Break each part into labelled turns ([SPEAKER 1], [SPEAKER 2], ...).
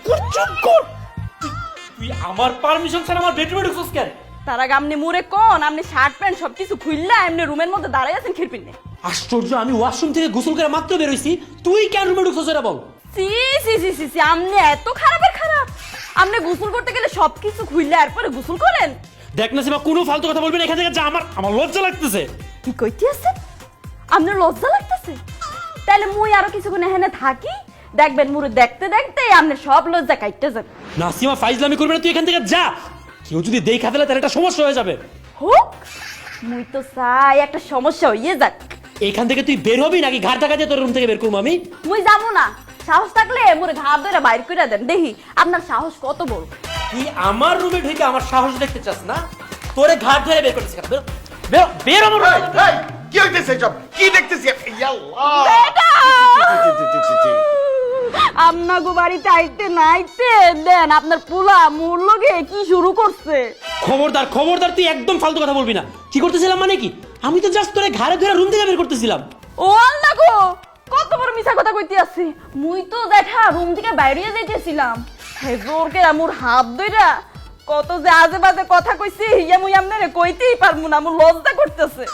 [SPEAKER 1] চুপ কর। তুই আমার পারমিশন ছাড়া আমার বেডরুমে ঢুকছস কেন?
[SPEAKER 2] তার আগে আপনি মুরে কোন আপনি শার্ট প্যান্ট সবকিছু খুললা এমনি রুমের মধ্যে দাঁড়াই আছেন খিরপিনে।
[SPEAKER 1] আশ্চর্য, আমি ওয়াশরুম থেকে গোসল করে মাত্র বের হইছি, তুই কেন রুমে ঢুকছস এটা বল।
[SPEAKER 2] সি সি সি সি সি আপনি এত খারাপের খারাপ। আপনি গোসল করতে গেলে সবকিছু খুললা এরপরে গোসল করেন?
[SPEAKER 1] দেখ না সীমা, কোনো ফালতু কথা বলবি না এখান থেকে যা, আমার লজ্জা লাগতেছে।
[SPEAKER 2] কি কইতে আছেন? আপনার লজ্জা লাগতেছে? তাহলে মুই আরো কিছুক্ষণ এখানে থাকি, দেখবেন মুরে দেখতে দেখতে আপনি সব লজ্জা কাটতে যান।
[SPEAKER 1] না সীমা, ফাইজলামি করবি না, তুই এখান থেকে যা। কেউ যদি দেখা ফেলে তাহলে একটা সমস্যা হয়ে যাবে।
[SPEAKER 2] হোক, মুই তো চাই একটা সমস্যা হইয়ে যাক।
[SPEAKER 1] এখান থেকে তুই বের হবি নাকি ঘাট ঢাকা দিয়ে তোর রুম থেকে বের করবো আমি?
[SPEAKER 2] মুই যাবো না, সাহস থাকলে মোরে ঘাট ধরে বাইর করে দেন, দেখি আপনার সাহস কত বড়।
[SPEAKER 1] তুই আমার রুমে ঢুকে আমার সাহস দেখতে চাস না? তোরে ঘাট ধরে বের করতেছিস কেন? বের বের আমার room থেকে।
[SPEAKER 3] এই, কি হইতেছে সব? কি দেখতেছি? ইয়াল্লাহ!
[SPEAKER 2] বেটা!
[SPEAKER 3] ছি, ছি, ছি, ছি।
[SPEAKER 2] আপনাগো বাড়িতে আইতে নাইতে দেন আপনার পোলা মোর লগে কি শুরু করছে।
[SPEAKER 1] খবরদার খবরদার, তুই একদম ফালতু কথা বলবি না। কি করতেছিলাম মানে কি? আমি তো জাস্ট তোরে ঘাড়ে ধরে রুম থেকে বের করতেছিলাম।
[SPEAKER 2] ও আল্লাহ গো, কত বড় মিছা কথা কইতে আছে। মুই তো দেখা রুম থেকে বাইরে যাইতেছিলাম, হে জোরকে মোর হাত ধইরা কত যে আজে বাজে কথা কইছি, ইয়া মুই আপনারে কইতেই পারমু না, মোর লজ্জা করতেছে।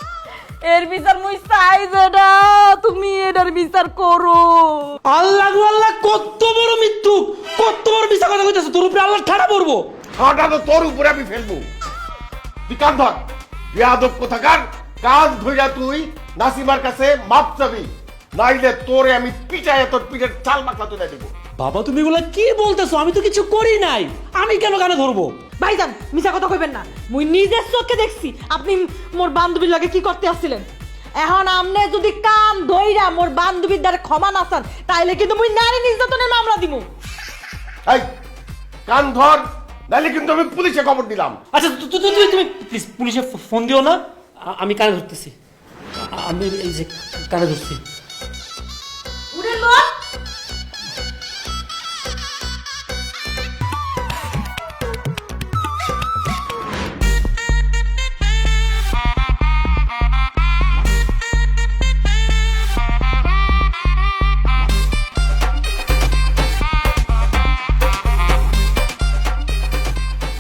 [SPEAKER 2] এর বিচার মুই চাই যেটা তুমি এটার বিচার করো।
[SPEAKER 1] আল্লাহ গো আল্লাহ, কত বড় মৃত্যু, কত বড় মিথ্যা কথা কইতেছ। তোর উপরে আল্লাহ ঠাড়া পড়বো।
[SPEAKER 3] ঠাটা তো তোর উপরে আমি ফেলবো। তুই কান ধর, বেয়াদব কোথাকার। কান ধইরা তুই নাসিমার কাছে মাপ চাবি, নাইলে তোরে আমি পিটায় তোর পিঠের চাল মাখলা তুলে দেবো।
[SPEAKER 1] বাবা তুমি এগুলা কি বলতেছো? আমি তো কিছু করি নাই, আমি কেন কানে ধরবো?
[SPEAKER 4] ভাইজান মিছা কথা কইবেন না, মুই নিজের চোখে দেখছি আপনি মোর বান্ধবীর লাগে কি করতে আসছিলেন। এখন আমনে যদি কান ধইরা মোর বান্ধবীর দ্বারা ক্ষমা না চান, তাইলে কিন্তু মুই নারী নির্যাতনের মামলা দিমু।
[SPEAKER 3] এই কান ধর, নাইলে কিন্তু আমি পুলিশে খবর দিলাম।
[SPEAKER 1] আচ্ছা তুমি প্লিজ পুলিশে ফোন দিও না, আমি কানে ধরতেছি। আমি এই যে কানে ধরছি।
[SPEAKER 4] উড়ে লোক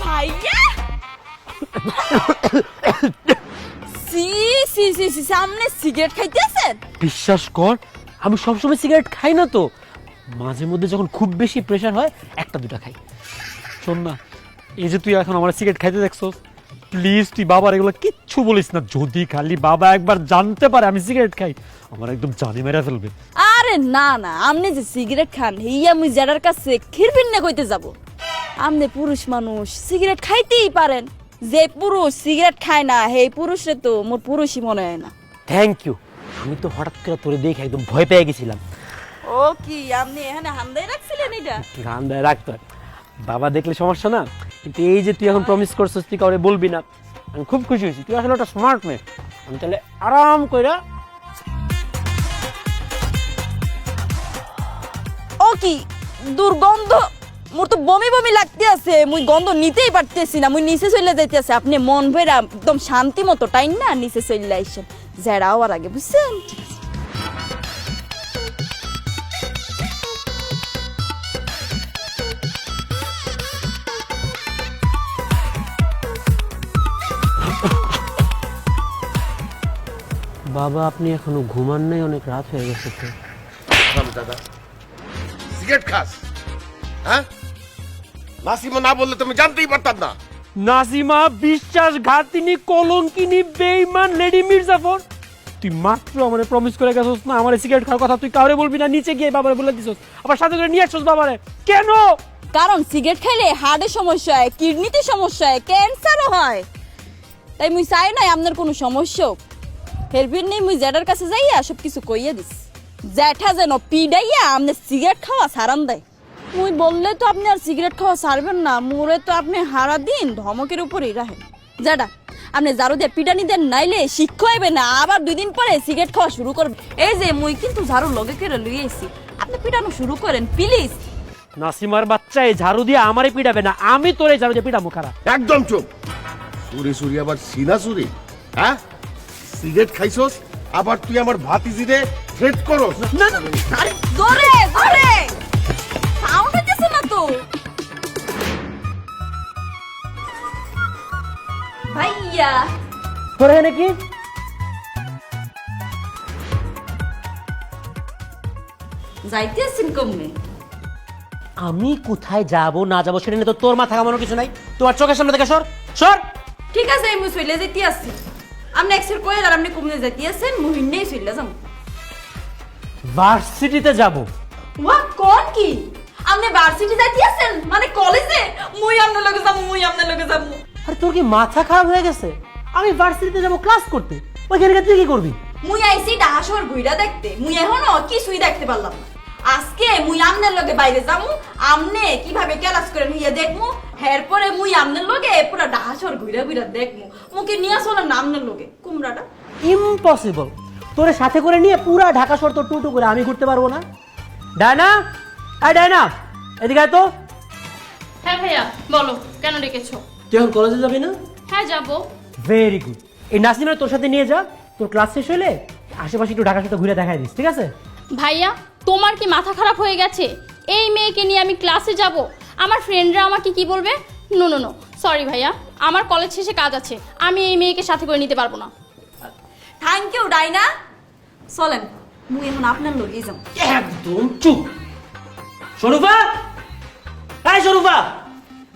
[SPEAKER 2] ভাইয়া সি সি সি সি সামনে সিগারেট খাইতেছেন?
[SPEAKER 1] বিশ্বাস কর, আমি সবসময় সিগারেট খাই না তো, মাঝে মধ্যে যখন খুব বেশি প্রেশার হয় একটা দুটা খাই। শোন না, এই যে তুই এখন আমার সিগারেট খাইতে দেখছস, প্লিজ তুই বাবার এগুলো কিচ্ছু বলিস না। যদি খালি বাবা একবার জানতে পারে আমি সিগারেট খাই, আমার একদম জানি মেরা ফেলবে।
[SPEAKER 2] আরে না না, আপনি যে সিগারেট খান হিয়া মুই জেডার কাছে খিরপিন না কইতে যাব। আপনি পুরুষ মানুষ, সিগারেট খাইতেই পারেন। যে পুরুষ সিগারেট খায় না সেই পুরুষরে তো মোর পুরুষই মনে হয় না।
[SPEAKER 1] Thank you. আমি তো হঠাৎ করে তোরে দেখে একদম ভয় পেয়ে গেছিলাম।
[SPEAKER 2] ও কি আপনি এখানে হামদাই রাখছিলেন এটা?
[SPEAKER 1] গান দেয় রাখতে হয়, বাবা দেখলে সমস্যা না। কিন্তু এই যে তুই এখন প্রমিস করছিস তুই কাউরে বলবি না, আমি খুব খুশি হয়েছি। তুই আসলে একটা স্মার্ট মেয়ে। আমি তাহলে আরাম কইরা।
[SPEAKER 2] ও কি দুর্গন্ধ, মোর তো বমি বমি লাগতে আছে, মুই গন্ধ নিতেই পারতেছি না, মুই নিচে চলে যাইতে আছে। আপনি মন ভেরা একদম শান্তি মতো টাইম না নিচে চলে আইসেন, জেডা হওয়ার আগে, বুঝছেন?
[SPEAKER 1] বাবা আপনি এখনো ঘুমান নাই? অনেক রাত হয়ে গেছে তো।
[SPEAKER 3] দাদা সিগারেট খাস? হ্যাঁ, নাসিমা না বললে তুমি জানতেই পারতাম না।
[SPEAKER 1] নাসিমা বিশ্বাসঘাতিনী, কলঙ্কিনী, বেঈমান লেডি মির্জাফর, তুই মাত্র আমারে প্রমিস করে গেছস না আমার সিগারেট খাওয়ার কথা তুই কাউরে বলবি না, নিচে গিয়ে বাবারে বলে দিছস, আবার সাথে করে নিয়ে আসছস বাবারে কেন?
[SPEAKER 2] কারণ সিগারেট খাইলে হার্টে সমস্যা হয়, কিডনিতে সমস্যা হয়, ক্যান্সারও হয়। তাই মুই চাই নাই আপনার কোনো সমস্যা হোক। হেরবির নেই মুই জেডার কাছে যাইয়া সব কিছু কইয়া দিস, জ্যাঠা যেন পিডাইয়া আপনি সিগারেট খাওয়া সারান দেয়। মুই বললে তো আপনি আর সিগারেট খাওয়া ছাড়বেন না, মোরে তো আপনি হারা দিন ধমকের উপরেই রাখেন। জ্যাঠা আপনি ঝাড়ু দিয়ে পিটানি দেন, নাইলে শিক্ষা হইবে না, আবার 2 দিন পরে সিগারেট খাওয়া শুরু করবে। এই যে মুই কিন্তু ঝাড়ু লগে করে লইয়ে আইছি, আপনি পিটানো শুরু করেন প্লিজ।
[SPEAKER 1] নাসিমার বাচ্চা এই ঝাড়ু দিয়ে আমারে পিটাবে না, আমি তোরে ঝাড়ু দিয়ে পিটাবো। খারাপ
[SPEAKER 3] একদম চুপ। সুরি সুরি আবার সিনা সুরি। হ্যাঁ, সিগারেট খাইছস আবার তুই আমার ভাতিজিরে থ্রেট করস?
[SPEAKER 1] না
[SPEAKER 2] ধরে ধরে সাউন্ড হইতেছে না তো। ভাইয়া
[SPEAKER 1] তোর এখানে কি?
[SPEAKER 2] যাইতে আছেন কমনে?
[SPEAKER 1] আমি কোথায় যাব না যাব সেটা নিয়ে তো তোর মাথা কামানোর কিছু নাই। তোমার চোখের সামনে থেকে সর সর।
[SPEAKER 2] ঠিক আছে আমি চলে যেতে আসছি। আপনি এক্সের কয়ে আর আপনি কমনে যেতে আছেন মুহিন নেই চলে যাম।
[SPEAKER 1] ভার্সিটিতে যাব।
[SPEAKER 2] ওয়া কোন কি? আপনি ভার্সিটি যাইতে আছেন মানে কলেজে? মুই আপনার লগে যাবো, মুই আপনার লগে যাবো।
[SPEAKER 1] আরে তোর কি মাথা খারাপ হয়ে গেছে? আমি ভার্সিটিতে যাব ক্লাস করতে, ওইখানে গিয়ে তুই কি করবি?
[SPEAKER 2] মুই আইছি ঢাকা শহর ঘুইরা দেখতে, মুই এখনো কিছুই দেখতে পারলাম না। আজকে মুই আমনের লগে বাইরে যামু, আমনে কিভাবে ক্লাস করে নিয়ে দেখমু, এরপরে মুই আমনের লগে পুরো ঢাকা শহর ঘুইরা ঘুইরা দেখমু। মুকে নিয়ে চলেন না আমনের লগে কুমড়াটা।
[SPEAKER 1] ইম্পসিবল। তোরে সাথে করে নিয়ে পুরা ঢাকা শহর তো টুটু করে আমি ঘুরতে পারবো না। ডায়না, আয় ডায়না, এদিকে আয় তো।
[SPEAKER 5] হ্যাঁ ভাইয়া বলো, কেন ডেকেছো?
[SPEAKER 1] তুই এখন কলেজে যাবি না?
[SPEAKER 5] হ্যাঁ যাবো।
[SPEAKER 1] Very good. এই নাসিমা তোর সাথে নিয়ে যা, তোর ক্লাস শেষ হলে আশেপাশে একটু ঢাকা শহর ঘুরে দেখাই দিস, ঠিক আছে?
[SPEAKER 5] ভাইয়া তোমার কি মাথা খারাপ হয়ে গেছে? এই মেয়েকে নিয়ে আমি ক্লাসে যাব, আমার ফ্রেন্ডরা আমাকে কি বলবে? নো নো নো, সরি ভাইয়া, আমার কলেজ শেষে কাজ আছে, আমি এই মেয়েকে সাথে করে নিতে পারবো না।
[SPEAKER 2] থ্যাংক ইউ ডাইনা। চলেন মুই এখন আপনার লগেই যাম।
[SPEAKER 1] একদম চুপ। শরুফা, এই শরুফা।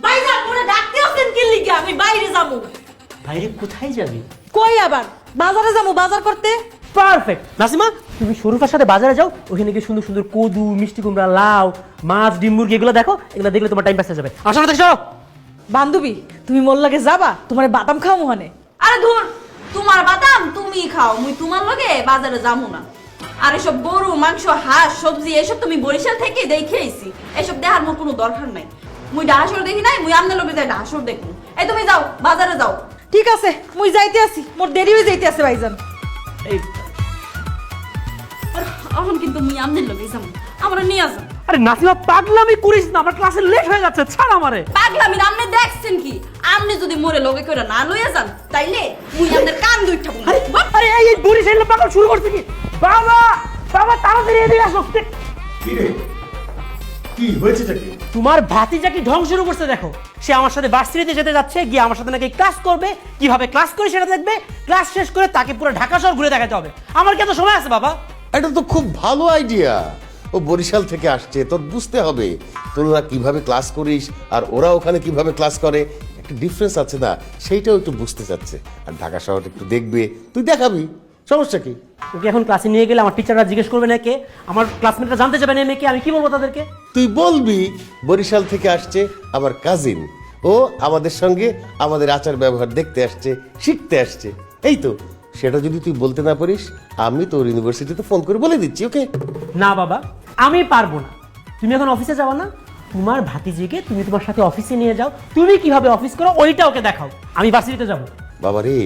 [SPEAKER 2] ভাইজান মোরে ডাকতে আছেন কি লিগা? আমি বাইরে যাবো।
[SPEAKER 1] বাইরে কোথায় যাবি?
[SPEAKER 4] কই আবার বাজারে যাবো বাজার করতে।
[SPEAKER 1] পারফেক্ট। নাসিমা তুমি শরুফার সাথে বাজারে যাও, ওখানে গিয়ে সুন্দর সুন্দর কদু, মিষ্টি কুমড়া, লাউ, মাছ, ডিম, মুরগি এগুলো দেখো, এগুলো দেখলে তোমার টাইম পাস হয়ে যাবে। আসো না দেখছো?
[SPEAKER 4] বান্ধবী তুমি মোর লাগে যাবা, তোমার বাদাম খাও মোহনে।
[SPEAKER 2] আরে ধুর, তোমার বাদাম তুমি খাও, মুই তোমার লগে বাজারে যাবো না। আর এসব গরু মাংস হাঁস সবজি এসব তুমি বরিশাল থেকে দেখে আইছি, এসব দেখার মোর কোনো দরকার নাই। মুই ডাহাসর দেখি নাই, মুই আপনার লগে যাই ডাহাসর দেখবো। এই তুমি যাও বাজারে যাও।
[SPEAKER 4] ঠিক আছে মুই যাইতে আছি, মোর দেরি হয়ে যাইতে আছে ভাইজান।
[SPEAKER 1] এই
[SPEAKER 2] এখন কিন্তু মুই আপনার লগে যাবো, আমরা নিয়ে যাও।
[SPEAKER 1] আরে নাসিমা পাগলামি করিস না, আমার ক্লাসে লেট হয়ে যাচ্ছে, ছাড় আমারে।
[SPEAKER 2] পাগলামি না, আপনি দেখছেন কি? আপনি যদি মোরে লগে করে না লইয়া যান তাইলে মুই আপনার কান দুইটা বলবো।
[SPEAKER 1] আরে আরে এই বরিশাল পাগল শুরু করছে কি? বাবা বাবা তাড়াতাড়ি এদিকে আসো।
[SPEAKER 3] কি রে, কি হয়েছেটা কি?
[SPEAKER 1] তোমার ভাতিজা কি ঢং শুরু করছে দেখো। সে আমার সাথে ভার্সিটিতে যেতে যাচ্ছে, গিয়ে আমার সাথে নাকি ক্লাস করবে, কিভাবে ক্লাস করে সেটা দেখবে, ক্লাস শেষ করে তাকে পুরো ঢাকা শহর ঘুরে দেখাতে হবে। আমার কি এত সময় আছে বাবা?
[SPEAKER 3] এটা তো খুব ভালো আইডিয়া। ও বরিশাল থেকে আসছে, তোর বুঝতে হবে তোরা কিভাবে ক্লাস করিস আর ওরা ওখানে কিভাবে ক্লাস করে, একটা ডিফারেন্স আছে না, সেইটাও একটু বুঝতে চাচ্ছে। আর ঢাকা শহর একটু দেখবে, তুই দেখাবি, সমস্যা কি?
[SPEAKER 1] ওকে এখন ক্লাসে নিয়ে গেলে আমার টিচাররা জিজ্ঞেস করবে না কে, আমার ক্লাসমেটরা জানতে যাবে না মেয়েকে, আমি কি বলবো তাদেরকে?
[SPEAKER 3] তুই বলবি বরিশাল থেকে আসছে আমার কাজিন, ও আমাদের সঙ্গে আমাদের আচার ব্যবহার দেখতে আসছে, শিখতে আসছে, এই তো। সেটা যদি তুই বলতে না পারিস, আমি তোর ইউনিভার্সিটিতে ফোন করে বলে দিচ্ছি, ওকে?
[SPEAKER 1] না বাবা আমি পারবো না। তুমি এখন অফিসে যাও না, তোমার ভাতিজিকে তুমি তোমার সাথে অফিসে নিয়ে যাও, তুমি কিভাবে অফিস করো ওইটা ওকে দেখাও, আমি ভার্সিটিতে যাবো।
[SPEAKER 3] বাবা রে,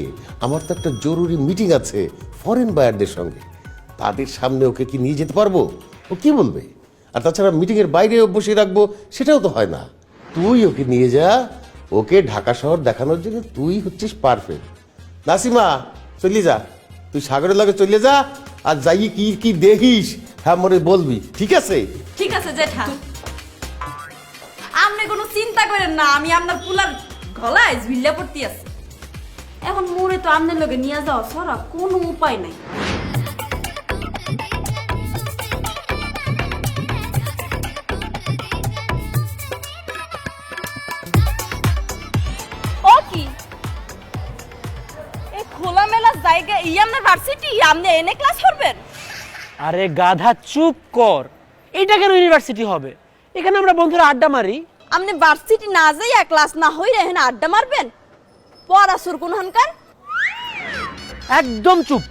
[SPEAKER 3] আমার তো একটা জরুরি মিটিং আছে ফরেন বায়ারদের সঙ্গে, তাদের সামনে ওকে কি নিয়ে যেতে পারবো? ও কি বলবে? আর তাছাড়া মিটিংয়ের বাইরেও বসে রাখবো, সেটাও তো হয় না। তুই ওকে নিয়ে যা, ওকে ঢাকা শহর দেখানোর জন্য তুই হচ্ছিস পারফেক্ট। নাসিমা চলে যা, তুই সাগরের লগে চলে যা, আর যাই কি কি দেখিস হ্যাঁ মরে বলবি, ঠিক আছে?
[SPEAKER 2] ঠিক আছে জেঠা, আপনি কোনো চিন্তা করেন না, আমি আপনার পুলার গলায় ঝুলিয়া পড়তে আছি। এখন মোরে তো আপনার লগে নিয়ে যাওয়া ছাড়া কোনো উপায় নাই। ও কি এই খোলামেলা জায়গা, ই আপনার ভার্সিটি, আপনি এনে ক্লাস করবেন?
[SPEAKER 1] আরে গাধা চুপ কর, এটা কেন ইউনিভার্সিটি হবে? এখানে আমরা বন্ধুরা আড্ডা মারি।
[SPEAKER 2] আপনি ভার্সিটি না যাইয়া ক্লাস না হইরে এখানে আড্ডা মারবেন? পড়াশুর কোন হানকার?
[SPEAKER 1] একদম চুপ।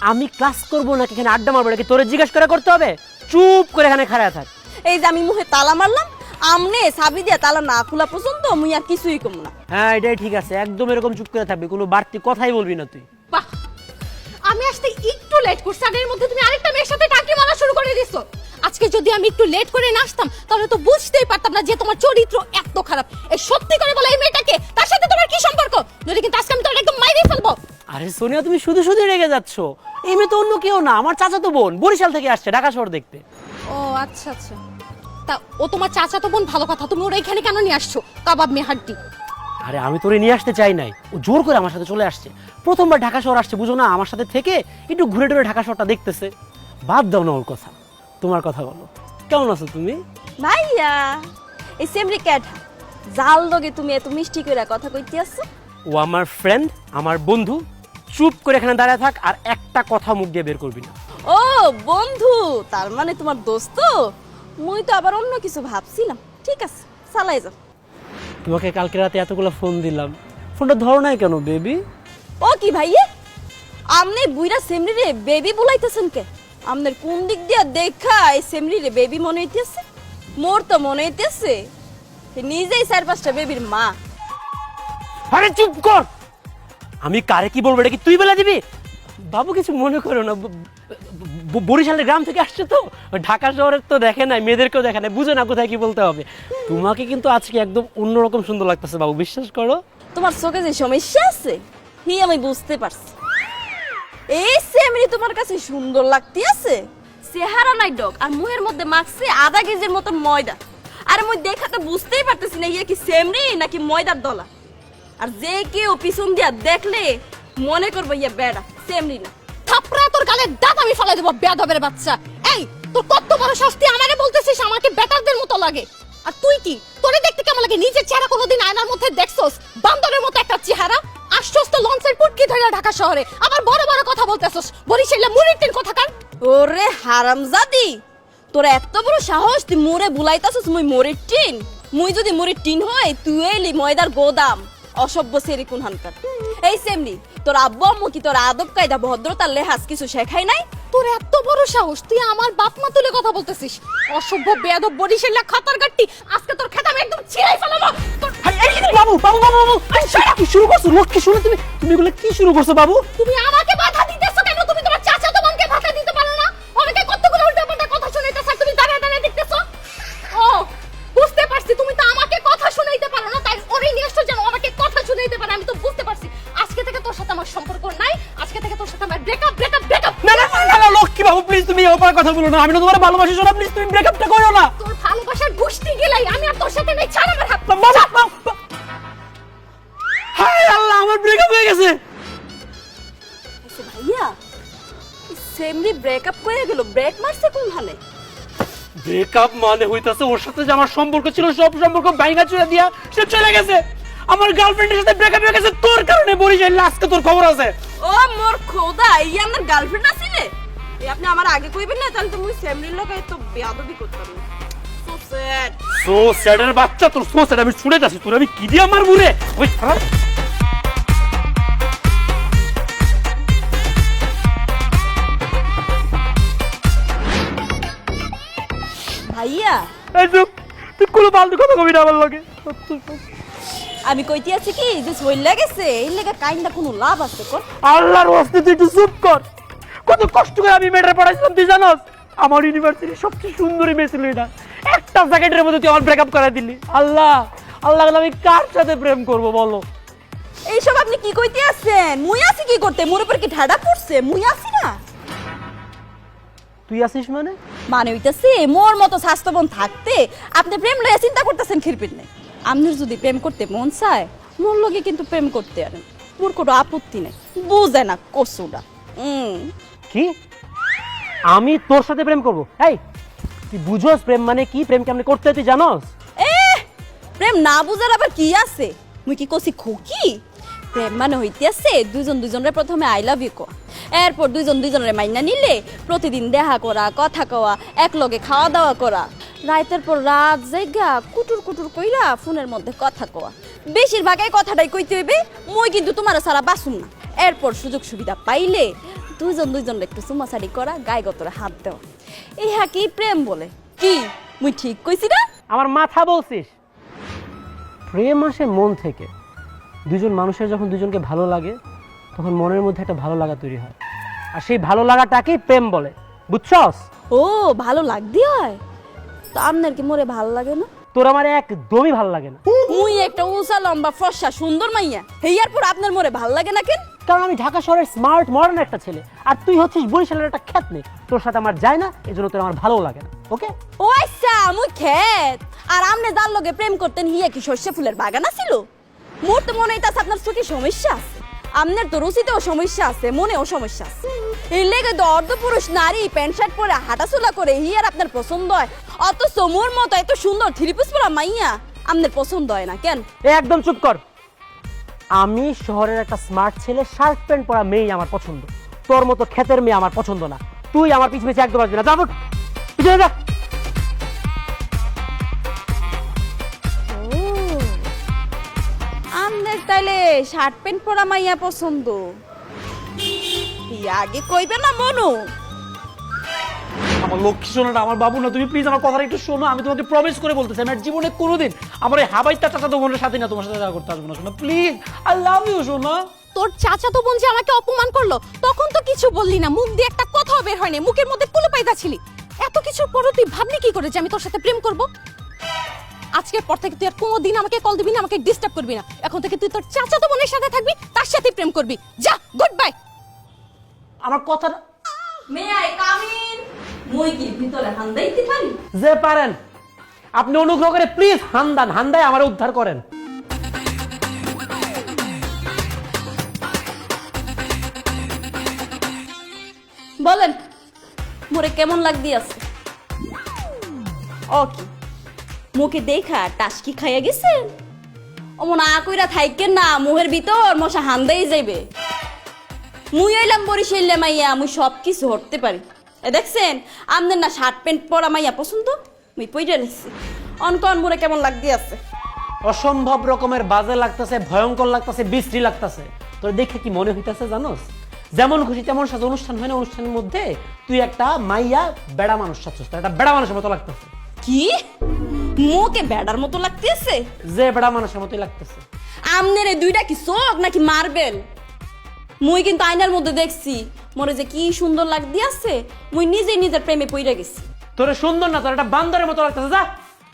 [SPEAKER 1] আমি ক্লাস করবো নাকি এখানে আড্ডা মারবো নাকি তোরে জিজ্ঞেস করে করতে হবে? চুপ করে এখানে খাড়া থাক।
[SPEAKER 2] এই যে আমি মুখে তালা মারলাম, আমনে চাবি দিয়ে তালা না খোলা পর্যন্ত মুই আর কিছুই কম না।
[SPEAKER 1] হ্যাঁ এটাই ঠিক আছে, একদম এরকম চুপ করে থাকবি, কোনো বাড়তি কথাই বলবি না তুই।
[SPEAKER 5] বাহ, আমি আসতে একটু লেট করছি, আর এর মধ্যে তুমি আরেকটা মেয়ের সাথে টাকি মারা শুরু করে দিছো। আজকে যদি আমি একটু লেট করে না আসতাম তাহলে তো বুঝতেই পারতাম না যে তোমার চরিত্র এত খারাপ। এই সত্যি করে বলো, এই মেয়েটাকে, তার সাথে তোমার কি সম্পর্ক? যদি কিন্তু আজকে আমি তোর একদম মাইরে ফেলবো।
[SPEAKER 1] আরে সোনিয়া তুমি শুধু শুধু রেগে যাচ্ছ। এই মেয়ে তো অন্য কেউ না, আমার চাচাতো বোন, বরিশাল থেকে আসছে ঢাকা শহর দেখতে।
[SPEAKER 5] ও আচ্ছা আচ্ছা, তা ও তোমার চাচাতো বোন, ভালো কথা, তুমি ওরা এখানে কেন নিয়ে আসছো? কাবাব মেহাড্ডি।
[SPEAKER 1] আরে আমি তোরে নিয়ে আসতে চাই নাই, ও জোর করে আমার সাথে চলে আসছে। প্রথমবার ঢাকা শহর আসছে, বুঝো না, আমার সাথে থেকে একটু ঘুরে টুরে ঢাকা শহরটা দেখতেছে। বাদ দাও না ওর কথা, তোমার কথা বলো। কেমন আছো তুমি?
[SPEAKER 2] ভাইয়া এই সেমরি ক্যাট জাল লগে তুমি এত মিষ্টি করে কথা কইতে আসছো।
[SPEAKER 1] ও আমার ফ্রেন্ড, আমার বন্ধু। চুপ করে এখানে দাঁড়ায় থাক, আর একটা কথা মুখ দিয়ে বের করবি না।
[SPEAKER 2] ও বন্ধু, তার মানে তোমার দোস্ত? মুই তো আবার অন্য কিছু ভাবছিলাম। ঠিক আছে, চালাই যাও।
[SPEAKER 1] তোমাকে কালকে রাতে এতগুলো ফোন দিলাম, ফোনটা ধরো নাই কেন বেবি?
[SPEAKER 2] ও কি ভাইয়া, আমনে বুইরা সেমরি রে বেবি বলাইতেছেন কে? আমনের কোন দিক দিয়া দেখা এই সেমরি রে বেবি মনে হইতেছে? মোর তো মনে হইতেছে নিজেই 4-5টা বেবির মা।
[SPEAKER 1] আরে চুপ কর, আমি কারে কি বলবো এটা কি তুই বলে দিবি? বাবু কিছু মনে করো না, বরিশালের গ্রাম থেকে আসছে তো, ঢাকা শহরের তো দেখে নাই, মেয়েদেরকেও দেখে নাই, বুঝে না কোথায় কি বলতে হবে। তোমাকে কিন্তু আজকে একদম অন্যরকম সুন্দর লাগতেছে বাবু, বিশ্বাস করো।
[SPEAKER 2] তোমার চোখে যে সমস্যা আছে হি আমি বুঝতে পারছি। এই সেমরি তোমার কাছে সুন্দর লাগতে আছে, চেহারা নাই ডক, আর মুহের মধ্যে মাখছে আধা কেজির মতো ময়দা। আর মুই দেখাতে বুঝতেই পারতেছি না ইয়ে কি সেমরি নাকি ময়দার দলা। আর যে কেউ পিছন দিয়া দেখলে মনে করবো ইয়ে বেড়া, সেমরি না।
[SPEAKER 5] থাপড়া তোর গালে দাঁত আমি ফেলে দেবো, বেয়াদবের বাচ্চা। এই তোর কত বড় শাস্তি, আমারে বলতেছিস আমাকে বেটারদের মতো লাগে? আর তুই কি, তোরে দেখতে কেমন লাগে? নিজের চেহারা কোনোদিন আয়নার মধ্যে দেখছস? বান্দরের মতো একটা চেহারা। আসছস তো লঞ্চের পুটকি ধরে ঢাকা শহরে, আবার বড় বড় কথা বলতেছস। বরিশালে মুড়ির টিন কথাকার।
[SPEAKER 2] ওরে হারামজাদি, তোর এত বড় সাহস, তুই মোরে বুলাইতাছস মুই মোরের টিন? মুই যদি মোরের টিন হয় তুই এলি ময়দার গোদাম। অসভ্য সেরি কোন হানকার। এই সেমনি তোর আব্বু আম্মু কি তোর আদব কায়দা ভদ্রতার লেহাজ কিছু শেখাই নাই?
[SPEAKER 5] তোর এত বড় সাহস, তুই আমার বাপ মা তুলে কথা বলতেছিস? অসভ্য বেয়াদব বরিশালে খাতার গাট্টি, আজকে তোর খেতাম একদম ছিঁড়াই ফেলাবো।
[SPEAKER 1] বাবু বাবু বাবু বাবু, কি শুরু করছো? লক্ষ্মী শুনে তুমি তুমি এগুলো কি শুরু করছো বাবু?
[SPEAKER 5] তুমি আমাকে বাধা দিতেছো কেন? তুমি তোমার চাচাতো বোনকে বাধা দিতে পারো না? অনেকে কতগুলো উল্টাপাল্টা কথা শুনাইতেছ আর তুমি দাঁড়ায় দাঁড়ায় দেখতেছো। ও বুঝতে পারছি, তুমি তো আমাকে কথা শুনাইতে পারো না, তাই ওরে নিয়ে আসছো যেন আমাকে কথা শুনাইতে পারে। আমি তো বুঝতে পারছি আজকে থেকে তোর সাথে আমার সম্পর্ক নাই, আজকে থেকে তোর সাথে আমার ব্রেকআপ ব্রেকআপ ব্রেকআপ।
[SPEAKER 1] না না না না, লক্ষ্মী বাবু প্লিজ তুমি এই কথা বলো না, আমি না তোমার ভালোবাসি সোনা, প্লিজ তুমি ব্রেকআপটা করো না।
[SPEAKER 5] তোর ভালোবাসার গুষ্টি গেলাই, আমি আর তোর সাথে নাই, ছাড় আমার হাত।
[SPEAKER 1] হায় আল্লাহ, আমার ব্রেকআপ হয়ে গেছে।
[SPEAKER 2] ভাইয়া সেমরি ব্রেকআপ করে গেল, ব্রেক মারছে কোন হালে?
[SPEAKER 1] ব্রেকআপ মানে হইতাছে ওর সাথে যে আমার সম্পর্ক ছিল সব সম্পর্ক ভাঙা চুরা দিয়া সে চলে গেছে। আমার গার্লফ্রেন্ডের সাথে ব্রেকআপ হয়ে গেছে তোর কারণে। বরিশাল আজকে তোর খবর আছে?
[SPEAKER 2] ও মোর খোদা, এই আমার গার্লফ্রেন্ড আছিলে? এই আপনি আমার আগে কইবেন না, তাহলে তো মুই সেমরির লগে তো বেয়াদবি করতাম না। So sad.
[SPEAKER 1] সো স্যাডের বাচ্চা, তোর সো স্যাড আমি ছুড়ে যাচ্ছি, তোর আমি কি দিয়ে আমার মুরে ওই খারাপ।
[SPEAKER 2] ভাইয়া
[SPEAKER 1] এই চুপ, তুই কোনো ফালতু কথা কবি না আমার লগে।
[SPEAKER 2] আমি কইতে আছি কি যে সইল গেছে, এই লেগে কাইন্ডা কোনো লাভ আছে কর?
[SPEAKER 1] আল্লাহর ওয়াস্তে তুই একটু চুপ কর। কত কষ্ট করে আমি মেয়েটা পড়াইছিলাম তুই জানোস? আমার ইউনিভার্সিটির সবচেয়ে সুন্দরী মেয়ে ছিল এটা, একটা সেকেন্ডের মধ্যে তুই আমার ব্রেকআপ করে দিলি। আল্লাহ আল্লাহ, আমি কার সাথে প্রেম করব বলো?
[SPEAKER 2] এইসব আপনি কি কইতে আছেন? মুই আছি কি করতে? মোর উপর কি ঠাডা পড়ছে? মুই আছি না।
[SPEAKER 1] তুই আসিস মানে?
[SPEAKER 2] মানে হইতাছে মোর মতো স্বাস্থ্যবান থাকতে আপনি প্রেম লইয়া চিন্তা করতেছেন খিরপির নেই। আপনার যদি প্রেম করতে মন চায় মোর লগে কিন্তু প্রেম করতে পারেন, মোর কোনো আপত্তি নেই। বুঝে না কসুটা।
[SPEAKER 1] কি আমি তোর সাথে প্রেম করব? এই তুই বুঝোস প্রেম মানে কি? প্রেম কেমনে করতে হয় তুই জানোস?
[SPEAKER 2] প্রেম না বুঝার আবার কি আছে? মুই কি কইছি খুকি? প্রেম মানে হইতেছে দুইজন দুইজনের প্রথমে আই লাভ ইউ কয়া, এরপর দুইজন দুইজনের মাইনা নিলে প্রতিদিন দেখা করা, কথা কওয়া, এক লগে খাওয়া দাওয়া করা, রাতের পর রাত জায়গা কুটুর কুটুর কইরা ফোনের মধ্যে কথা কওয়া। বেশিরভাগ এই কথাটাই কইতে হইবে, মুই কিন্তু তোমার সারা বাসুম না। এরপর সুযোগ সুবিধা পাইলে দুইজন দুইজনের একটু চুমাচারি করা, গায়ে গতরে হাত দেওয়া। ইহা কি প্রেম বলে? কি মুই ঠিক কইছি না?
[SPEAKER 1] আমার মাথা বলছিস? প্রেম আসে মন থেকে। দুজন মানুষের যখন দুজনকে ভালো লাগে তখন মনের মধ্যে একটা ভালো লাগা তৈরি হয়, আর সেই ভালো লাগাটাকেই প্রেম বলে, বুঝছস?
[SPEAKER 2] ও ভালো লাগদি হয় তো আপনার কি মোরে ভালো লাগে না?
[SPEAKER 1] তোর আমার একদমই ভালো লাগে না।
[SPEAKER 2] মুই একটা উঁচা লম্বা ফর্সা সুন্দর মাইয়া, হেয়ার পর আপনার মোরে ভালো লাগে না কেন?
[SPEAKER 1] কারণ আমি ঢাকা শহরের স্মার্ট মডার্ন একটা ছেলে, আর তুই হচ্ছিস বরিশালের একটা খ্যাত নেই। তোর সাথে আমার যায় না, এজন্য তোর আমার ভালো লাগে না। ওকে?
[SPEAKER 2] ও আচ্ছা, মুই খেত। আর আমনে যার লগে প্রেম করতেন হিয়া কি সর্ষে ফুলের বাগান আছিল? মোর তো মনে হইতাছে আপনার চোখে সমস্যা আছে, আপনার তো রুচিতেও সমস্যা আছে, মনেও সমস্যা আছে। এই লেগে তো অর্ধপুরুষ নারী প্যান্ট শার্ট পরে হাঁটাচলা করে আর আপনার পছন্দ হয়, অথচ মোর মতো এত সুন্দর থ্রি পিস পরা মাইয়া আপনার পছন্দ হয় না কেন?
[SPEAKER 1] একদম চুপ কর। আমি শহরের একটা স্মার্ট ছেলে, শার্ট প্যান্ট পরা মেয়ে আমার পছন্দ, তোর মতো ক্ষেতের মেয়ে আমার পছন্দ না। তুই আমার পিছু পিছু একদম আসবি না, যা পিছনে যা।
[SPEAKER 2] আপনার তাইলে শার্ট প্যান্ট পরা মাইয়া পছন্দ, আগে কইবে না মনু?
[SPEAKER 1] আমার লক্ষ্মী শোনাটা, আমার বাবু না, তুমি প্লিজ আমার কথাটা একটু শোনো। আমি তোমাকে প্রমিস করে বলতেছি, আমি আর জীবনে কোনোদিন আমার এই হাবাইতা চাচাতো বোনের সাথে না তোমার সাথে দেখা করতে আসবো না। শোনো প্লিজ, আই লাভ ইউ শোনো।
[SPEAKER 5] তোর চাচাতো বোন যে আমাকে অপমান করলো, তখন তো কিছু বললি না, মুখ দিয়ে একটা কথাও বের হয়নি, মুখের মধ্যে কুলুপাইদা ছিলি। এত কিছুর পরও তুই ভাবলি কি করে যে আমি তোর সাথে প্রেম করব? আজকের পর থেকে তুই আর কোনোদিন আমাকে কল দিবি না, আমাকে ডিস্টার্ব করবি না। এখন থেকে তুই তোর চাচাতো বোনের সাথে থাকবি, তার সাথে প্রেম করবি। যা, গুড বাই।
[SPEAKER 1] আমার কথাটা
[SPEAKER 2] মে আই কাম ইন? মুই কি ভিতরে হান্দাইতে পারি?
[SPEAKER 1] যে পারেন আপনি অনুগ্রহ করে প্লিজ হান্দায় আমার উদ্ধার করেন।
[SPEAKER 2] বলেন মোরে কেমন লাগদি আছে? ও কি মুখে দেখা টাসকি খাইয়া গেছে? অমন আ কইরা থাইকেন না, মুহের ভিতর মশা হান্দাই যাইবে। মুই আইলাম বরিশালে মাইয়া, মুই সব কিছু হরতে পারি। এ দেখছেন আমনের না শার্ট প্যান্ট পরা মাইয়া পছন্দ, মুই পইরা লেছি। অনকন মোরে কেমন লাগদি আছে?
[SPEAKER 1] অসম্ভব রকমের বাজে লাগতেছে, ভয়ঙ্কর লাগতেছে, বিশ্রী লাগতেছে। তোর দেখে কি মনে হইতাছে জানোস? যেমন খুশি তেমন সাজ অনুষ্ঠান হয় না, অনুষ্ঠানের মধ্যে তুই একটা মাইয়া বেড়া মানুষ সাজছস, একটা বেড়া মানুষের মতো লাগতেছে।
[SPEAKER 2] কি মুকে বেড়ার মতো লাগতেছে?
[SPEAKER 1] যে বেড়া মানুষের মতোই লাগতেছে।
[SPEAKER 2] আমনের এই দুইটা কি চোখ নাকি মার্বেল? মুই কিন্তু আয়নার মধ্যে দেখছি মোরে যে কি সুন্দর লাগদি আছে, মুই নিজেই নিজের প্রেমে পইরা গেছি।
[SPEAKER 1] তোরে সুন্দর না, তোর একটা বান্দরের মতো লাগতেছে। যা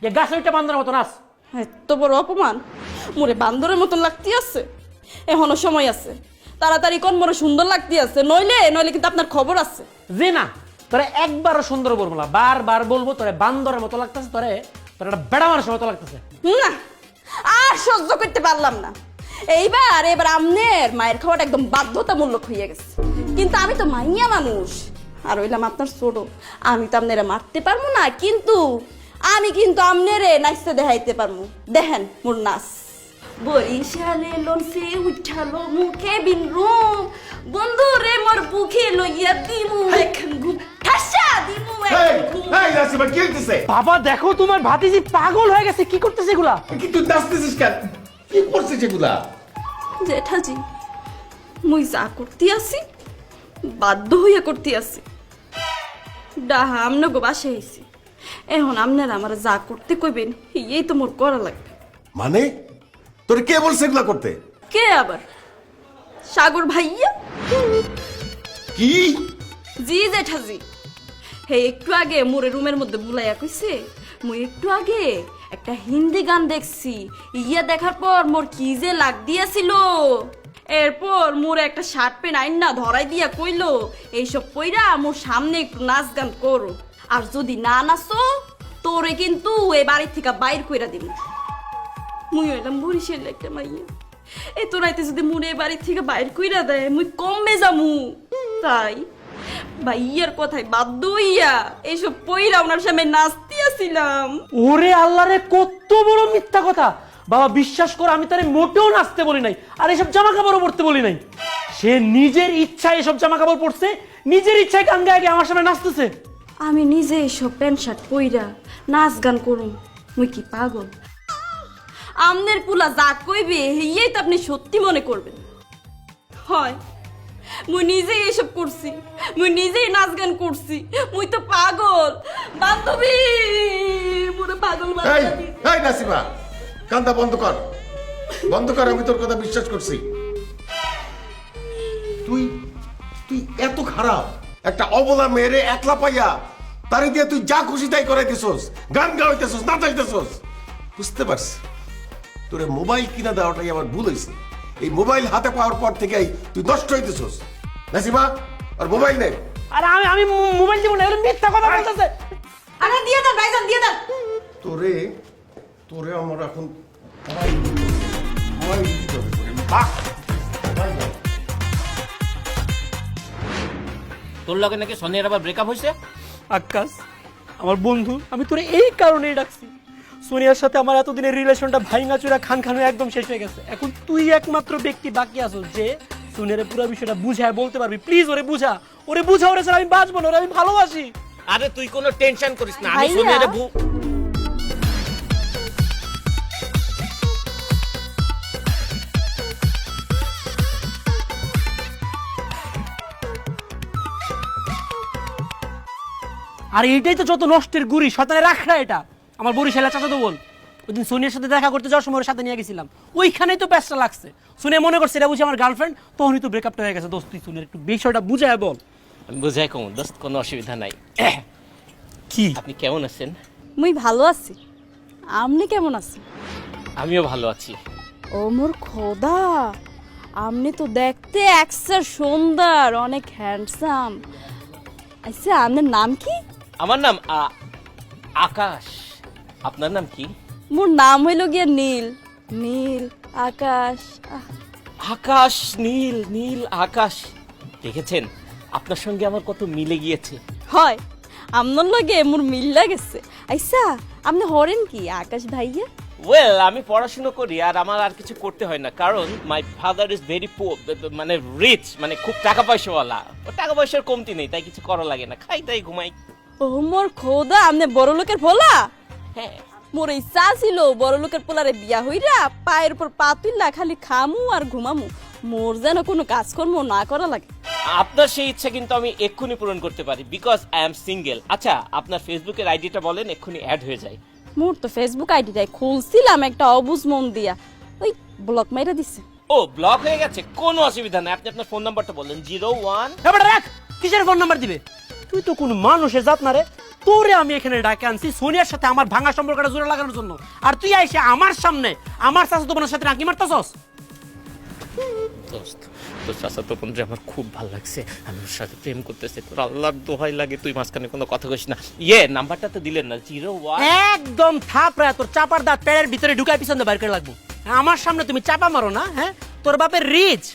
[SPEAKER 1] যে গাছ ওইটা বান্দরের মতো নাচ।
[SPEAKER 2] এত বড় অপমান! মোরে বান্দরের মতো লাগতি আছে? এখনো সময় আছে, তাড়াতাড়ি কোন মোরে সুন্দর লাগতি আছে, নইলে কিন্তু আপনার খবর আছে।
[SPEAKER 1] যে না, তোরে একবারও সুন্দর বলবো না, বারবার বলবো তোরে বান্দরের মতো লাগতেছে, তোর একটা বেড়া মানুষের মতো লাগতেছে।
[SPEAKER 2] না, আর সহ্য করতে পারলাম না। এবার আমনের মায়ের খাওয়াটা একদম বাধ্যতামূলক হয়ে গেছে। কিন্তু আমি তো মাইয়া মানুষ, আর হইলাম আপনার ছোট, আমি তো আপনারা মারতে পারবো না, কিন্তু আমি কিন্তু আমনেরে নাচতে দেখাইতে পারবো। দেখেন মোর নাচ। বরিশালে লঞ্চে উঠালো মুখে বিন রুম, বন্ধু রে মোর বুকে লইয়া দিমু এখন ঘুম, ঠাসা দিমু
[SPEAKER 3] এই
[SPEAKER 2] এখন ঘুম।
[SPEAKER 3] এই নাসিমা কি হইতেছে?
[SPEAKER 1] বাবা দেখো তোমার ভাতিজি পাগল হয়ে গেছে, কি করতেছে এগুলা?
[SPEAKER 3] কি তুই নাচতেছিস কেন? কি করছিস এগুলা?
[SPEAKER 2] জেঠাজি মুই যা করতে আসি বাধ্য হইয়া করতে আসি। ডাহা আমনগো বাসায় আইছি, এখন আপনারা আমার যা করতে কইবেন এই তো মোর করা লাগবে।
[SPEAKER 3] মানে তোর কে বলছে এগুলা করতে?
[SPEAKER 2] কে আবার? সাগর ভাইয়া।
[SPEAKER 3] কি?
[SPEAKER 2] জি জেঠাজি, হে একটু আগে মোরে রুমের মধ্যে বুলাইয়া কইছে মুই একটু আগে একটা হিন্দি গান দেখছি, দেখার পর মোর কি যে লাগ দিয়েছিল। এরপর মোরে একটা শার্ট প্যান্ট আইন না ধরাই দিয়া কইলো এইসব পইরা মোর সামনে একটু নাচ গান করো, আর যদি না নাচো তোরে কিন্তু এ বাড়ি থেকে বাইর কইরা দিব। মুই হইলাম বরিশাল একটা মাইয়া, এই তো রাইতে যদি মুরে এ বাড়ি থেকে বাইর কইরা দেয় মুই কমবে যামু। তাই ভাইয়ার কথায় বাধ্য হইয়া এইসব পইরা ওনার সামনে নাচতে আসিলাম।
[SPEAKER 1] ওরে আল্লাহ রে, কত বড় মিথ্যা কথা! বাবা বিশ্বাস কর, আমি তারে মোটেও নাচতে বলি নাই, আর এসব জামা কাপড়ও পরতে বলি নাই। সে নিজের ইচ্ছায় এসব জামা কাপড় পরছে, নিজের ইচ্ছায় গান গায়ে গিয়ে আমার সামনে নাচতেছে।
[SPEAKER 2] আমি নিজে এইসব প্যান্ট শার্ট পইরা নাচ গান করুম, মুই কি পাগল? আমনের পুলা যা কইবে এই তো আপনি সত্যি মনে করবেন। হয় মুই নিজেই এসব করছি, মুই নিজেই নাচ গান করছি, মুই তো পাগল। বান্ধবী মোরে পাগল
[SPEAKER 3] এই
[SPEAKER 2] বানাইয়া দিছে।
[SPEAKER 3] এই নাসিমা, কান্দা বন্ধ কর, বন্ধ কর। আমি তোর কথা বিশ্বাস করছি। তুই তুই এত খারাপ একটা অবলা মেয়েরে একলা পাইয়া তারে দিয়ে তুই যা খুশি তাই করাইতেছস, গান গাওয়াইতেছস, নাচাইতেছস। বুঝতে পারছি তোরে মোবাইল কিনা দেওয়াটাই আমার ভুল হয়েছে। এই মোবাইল হাতে পাওয়ার পর থেকেই তুই নষ্ট হইতেছস। নাসিমা আর মোবাইল নে।
[SPEAKER 1] আর আমি মোবাইল দিব না, এগুলো মিথ্যা কথা বলতেছে।
[SPEAKER 4] আরে দিয়ে দেন ভাইজান, দিয়ে দেন।
[SPEAKER 3] তোরে তোরে আমার এখন সবাই উচিত হবে করে। বাহ! সবাই যাও।
[SPEAKER 6] তোর লগে নাকি সোনিয়ার আবার ব্রেকআপ হয়েছে?
[SPEAKER 1] আকাশ আমার বন্ধু, আমি তোরে এই কারণেই ডাকছি। সোনিয়ার সাথে আমার এতদিনের রিলেশনটা ভাঙাচুরা খান খান হয়ে একদম শেষ হয়ে গেছে। এখন তুই একমাত্র ব্যক্তি বাকি আছো যে সোনিয়ার পুরো বিষয়টা বুঝায় বলতে পারবি। প্লিজ ওরে বুঝা, ওরে ছাড়া আমি বাঁচবো না, ওরে আমি ভালোবাসি।
[SPEAKER 6] আরে তুই কোনো টেনশন করিস না, আমি
[SPEAKER 2] ভাইয়া।
[SPEAKER 6] সোনিয়ারে
[SPEAKER 1] আর এইটাই তো যত নষ্টের গুড়ি, শয়তানের রাখরা এটা। আমার বরিশালের চাচা তো বোন, ওইদিন সোনিয়ার সাথে দেখা করতে যাওয়ার সময় ওর সাথে নিয়ে গেছিলাম, ওইখানেই তো প্যাচটা লাগছে। সোনিয়া মনে করছে এটা বুঝি আমার গার্লফ্রেন্ড, তখনই তো ব্রেকআপটা হয়ে গেছে। দোস্ত তুই সোনিয়ার একটু বিষয়টা বুঝায় বল।
[SPEAKER 6] আমি বুঝাই কম দোস্ত, কোনো অসুবিধা নাই।
[SPEAKER 1] কি
[SPEAKER 6] আপনি কেমন আছেন?
[SPEAKER 2] মুই ভালো আছি, আপনি কেমন আছেন?
[SPEAKER 6] আমিও ভালো আছি।
[SPEAKER 2] ও মোর খোদা, আপনি তো দেখতে একসার সুন্দর, অনেক হ্যান্ডসাম। আচ্ছা আপনার নাম কি?
[SPEAKER 6] আমার নাম আকাশ। আপনার নাম কি?
[SPEAKER 2] মোর নাম হইল গিয়া নীল। নীল আকাশ।
[SPEAKER 6] আকাশ, নীল নীল আকাশ। দেখেছেন আপনার সঙ্গে আমার কত মিলে গিয়েছে।
[SPEAKER 2] হয় আপনার লগে মোর মিল লাগেছে। আচ্ছা আপনি হরেন কি আকাশ ভাইয়া?
[SPEAKER 6] ওয়েল, আমি পড়াশোনা করি আর আমার আর কিছু করতে হয় না, কারণ my father is very poor, মানে রিচ, মানে খুব টাকা পয়সাওয়ালা। ও টাকা পয়সার কমতি নেই, তাই কিছু করা লাগে না, খাই তাই ঘুমাই।
[SPEAKER 2] ও মোর খোদা, আপনি বড় লোকের ভোলা?
[SPEAKER 6] হ্যাঁ,
[SPEAKER 2] মোর ইচ্ছা ছিল বড় লোকের পোলারে বিয়া হইরা পায়ের উপর পা তুললা খালি খামু আর ঘুমামু, মোর যেন কোনো কাজকর্ম না করা লাগে।
[SPEAKER 6] আপনার সেই ইচ্ছা কিন্তু আমি এক্ষুনি পূরণ করতে পারি, বিকজ আই এম সিঙ্গেল। আচ্ছা, আপনার ফেসবুকের আইডিটা বলেন, এক্ষুনি অ্যাড হয়ে যায়।
[SPEAKER 2] মোর তো ফেসবুক আইডিটাই খুলছিলাম, একটা অবুজ মন দিয়া ওই ব্লক মাইরা দিছে।
[SPEAKER 6] ও, ব্লক হয়ে গেছে, কোনো অসুবিধা নাই। আপনি আপনার ফোন নাম্বারটা বলেন। 01
[SPEAKER 1] এবার রাখ, কিসের ফোন নাম্বার দিবে? তুই তো কোনো মানুষের জাত না রে। তোরে আমি এখানে ডাকে আনছি সোনিয়ার সাথে আমার ভাঙা সম্পর্কটা জোড়া লাগানোর জন্য, আর তুই আইসে আমার সামনে আমার চাচাতো বোনের সাথে নাকি মারতাছস।
[SPEAKER 6] দোস্ত, তোর চাচাতো বোনরে আমার খুব ভালো লাগছে, আমি ওর সাথে প্রেম করতেছি। তোর আল্লাহর দোহাই লাগে তুই মাঝখানে কোনো কথা কইস না। নাম্বারটা তো দিলেন না। 01
[SPEAKER 1] একদম থাপড়া তোর চাপার দাঁত পেড়ের ভিতরে ঢুকায় পিছন দিয়ে বাইর করে লাগবো। আমার সামনে তুমি চাপা মারো না। হ্যাঁ, তোর বাপের রিচ,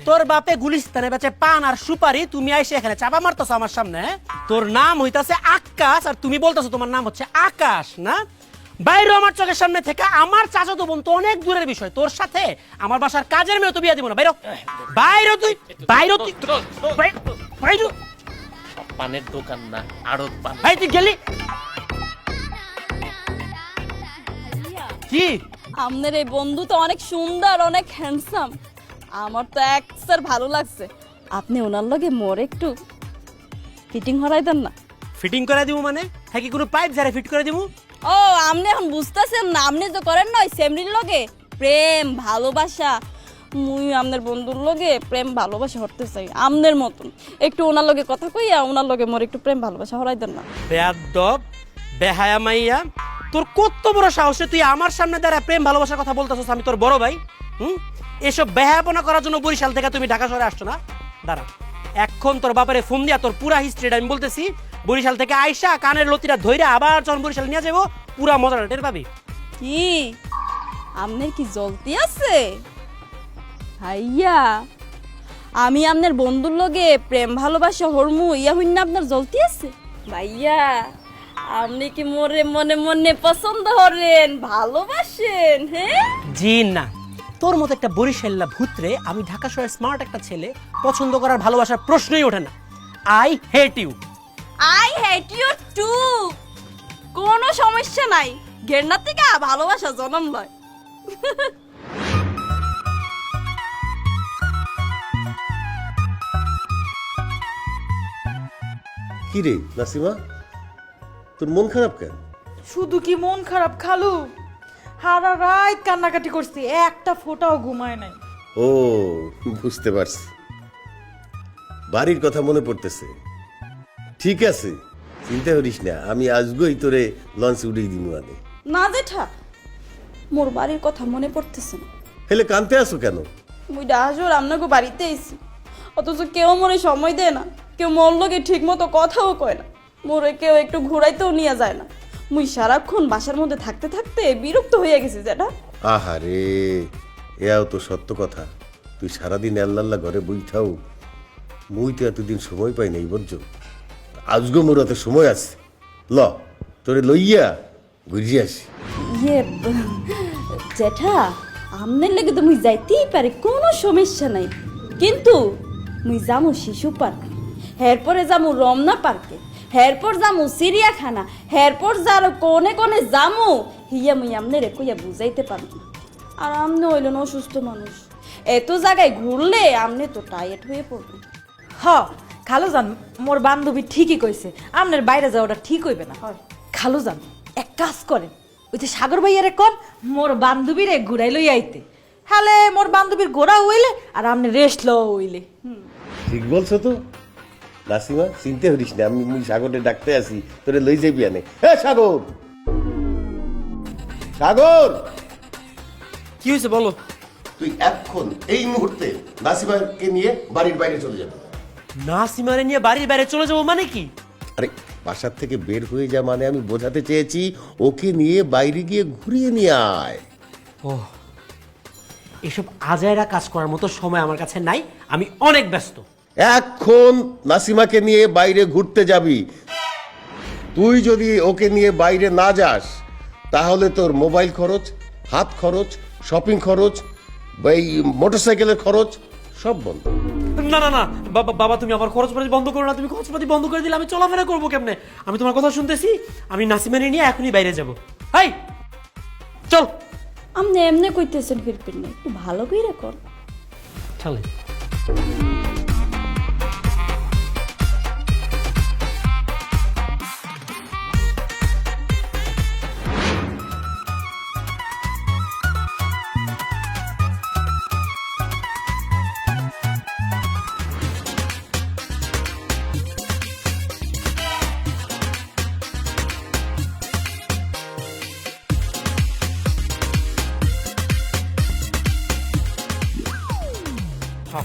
[SPEAKER 1] তোর বাপে গুলিস্তানে বেচে পান আর সুপারি, তুমি আইসে এখানে চাপা মারতেছো আমার সামনে। হ্যাঁ? তোর নাম হইতাছে আকাশ আর তুমি বলতেছো তোমার নাম হচ্ছে আকাশ না? বাইরে আমার চোখের সামনে থেকে আমার চাচাতো বোন তো অনেক দূরের বিষয়, তোর সাথে আমার বাসার কাজের মেয়ে তো বিয়ে দিব না। বাইরে বাইরে তুই, বাইরে তুই, বাইরে।
[SPEAKER 6] পানের দোকান না, আড়ত পান।
[SPEAKER 1] ভাই তুই গেলি কি?
[SPEAKER 2] আপনার এই বন্ধু তো অনেক সুন্দর, অনেক হ্যান্ডসাম, আমার তো একসার ভালো লাগছে। আপনি ওনার লগে মোর একটু ফিটিং হরাই দেন না?
[SPEAKER 1] ফিটিং করে দিব মানে? হ্যাঁ, কি কোনো পাইপ ঝাড়ে ফিট করে দিব?
[SPEAKER 2] ও আপনি এখন বুঝতেছেন না, আপনি তো করেন না ওই সেমরির লগে প্রেম ভালোবাসা। মুই আপনার বন্ধুর লগে প্রেম ভালোবাসা হতে চাই আপনার মতন। একটু ওনার লগে কথা কইয়া ওনার লগে মোর একটু প্রেম ভালোবাসা হরাই দেন না?
[SPEAKER 1] বেয়াদব, বেহায়া মাইয়া, তোর কত বড় সাহসে তুই আমার সামনে দাঁড়া প্রেম ভালোবাসার কথা বলতেছস? আমি তোর বড় ভাই। এসব বেহায়াপনা করার জন্য বরিশাল থেকে তুমি ঢাকা শহরে আসছো না? দাঁড়া, এখন তোর বাপারে ফোন দিয়া তোর পুরা হিস্ট্রিটা আমি বলতেছি। বরিশাল থেকে আইসা কানের লতিটা ধইরা আবার যখন বরিশাল নিয়ে যাবো, পুরা মজাটা টের পাবি।
[SPEAKER 2] কি আপনার কি জ্বলতি আছে ভাইয়া? আমি আপনার বন্ধুর লগে প্রেম ভালোবাসা হরমু ইয়া হইন না আপনার জ্বলতি আছে? ভাইয়া আপনি কি মোরে মনে মনে পছন্দ করেন, ভালোবাসেন? হ্যাঁ
[SPEAKER 1] জি না, তোর মতো একটা বরিশাল্লা ভূতরে আমি ঢাকা শহরের স্মার্ট একটা ছেলে পছন্দ করার ভালোবাসার প্রশ্নই ওঠে না। I hate you.
[SPEAKER 2] I hate you too. কোনো সমস্যা নাই, ঘেন্না থেকে ভালোবাসা জন্ম লয়।
[SPEAKER 3] কি রে নাসিমা, তোর মন খারাপ কেন?
[SPEAKER 4] শুধু কি মন খারাপ খালু, হারা রাত কান্নাকাটি করছি, একটা ফোঁটাও ঘুমায় নাই।
[SPEAKER 3] ও, বুঝতে পারছি, বাড়ির কথা মনে পড়তেছে। ঠিক আছে, চিন্তা করিস না, আমি আজগই তোরে লঞ্চে উঠিয়ে দিব। আনে
[SPEAKER 2] না জেঠা, মোর বাড়ির কথা মনে পড়তেছে না।
[SPEAKER 3] হেলে কানতে আসো কেন?
[SPEAKER 2] মুই ডাহাজোর আপনাকে বাড়িতে এসি, অথচ কেউ মোরে সময় দেয় না, কেউ মোর লগে ঠিক মতো কথাও কয় না, মোরে কেউ একটু ঘুরাইতেও নিয়ে যায় না। মুই সারাক্ষণ বাসার মধ্যে থাকতে থাকতে বিরক্ত হয়ে গেছি জেঠা।
[SPEAKER 3] আহারে, এও তো সত্য কথা। তুই সারাদিন আল্লাহ ঘরে বইঠাও, মুই তো এতদিন সময় পাই নাই বুঝছো। আজগো মোর হাতে সময় আছে, ল তোরে লইয়া ঘুরিয়ে আসি।
[SPEAKER 2] ইয়ে জেঠা আমনের লেগে তো মুই যাইতেই পারি, কোনো সমস্যা নাই, কিন্তু মুই যামু শিশু পার্ক, এরপরে যামু রমনা পার্কে, এরপর যামু চিড়িয়াখানা, এরপর যার কোনে কোনে যামু হিয়া মুই আমনের কইয়া বুঝাইতে পারবো না। আর আমনে হইলেন অসুস্থ মানুষ, এত জায়গায় ঘুরলে আমনে তো টায়ার্ড হয়ে পড়বে।
[SPEAKER 4] হ খালুজান, মোর বান্ধবী ঠিকই কইছে, আপনার বাইরে যাওয়াটা ঠিক হইবে না। খালুজান এক কাজ করেন, ওই যে সাগর ভাইয়ারে কন মোর বান্ধবীরে ঘুরাই লই আইতে, হ্যালে মোর বান্ধবীর ঘোরা হইলে আর আপনি রেস্ট লও হইলে।
[SPEAKER 3] ঠিক বলছো তো নাসিমা, চিনতে হরিস না, আমি মুই সাগরে ডাকতে আসি, তোরে লই যাবি আনে। হ্যাঁ সাগর, সাগর
[SPEAKER 1] কি হয়েছে বলো?
[SPEAKER 3] তুই এখন এই মুহূর্তে নাসিমাকে নিয়ে বাড়ির বাইরে চলে যাবি।
[SPEAKER 1] নাসিমারে নিয়ে বাড়ির বাইরে চলে যাবো মানে কি?
[SPEAKER 3] আরে বাসার থেকে বের হয়ে যা মানে আমি বোঝাতে চেয়েছি ওকে নিয়ে বাইরে গিয়ে ঘুরিয়ে নিয়ে আয়।
[SPEAKER 1] ও, এসব আজাইরা কাজ করার মতো সময় আমার কাছে নাই, আমি অনেক ব্যস্ত।
[SPEAKER 3] এখন নাসিমাকে নিয়ে বাইরে ঘুরতে যাবি। তুই যদি ওকে নিয়ে বাইরে না যাস তাহলে তোর মোবাইল খরচ, হাত খরচ, শপিং খরচ, এই মোটরসাইকেলের খরচ সব বন্ধ।
[SPEAKER 1] না না না বাবা, বাবা তুমি আমার খরচপাতি বন্ধ করো না। তুমি খরচপাতি বন্ধ করে দিলে আমি চলাফেরা করবো কেমনে? আমি তোমার কথা শুনতেছি, আমি নাসিমারে নিয়ে এখনই বাইরে যাব। হাই চল।
[SPEAKER 2] আমনে এমনে কইতেছেন ফিরপিন না, একটু ভালো কইরা কর।
[SPEAKER 1] চলে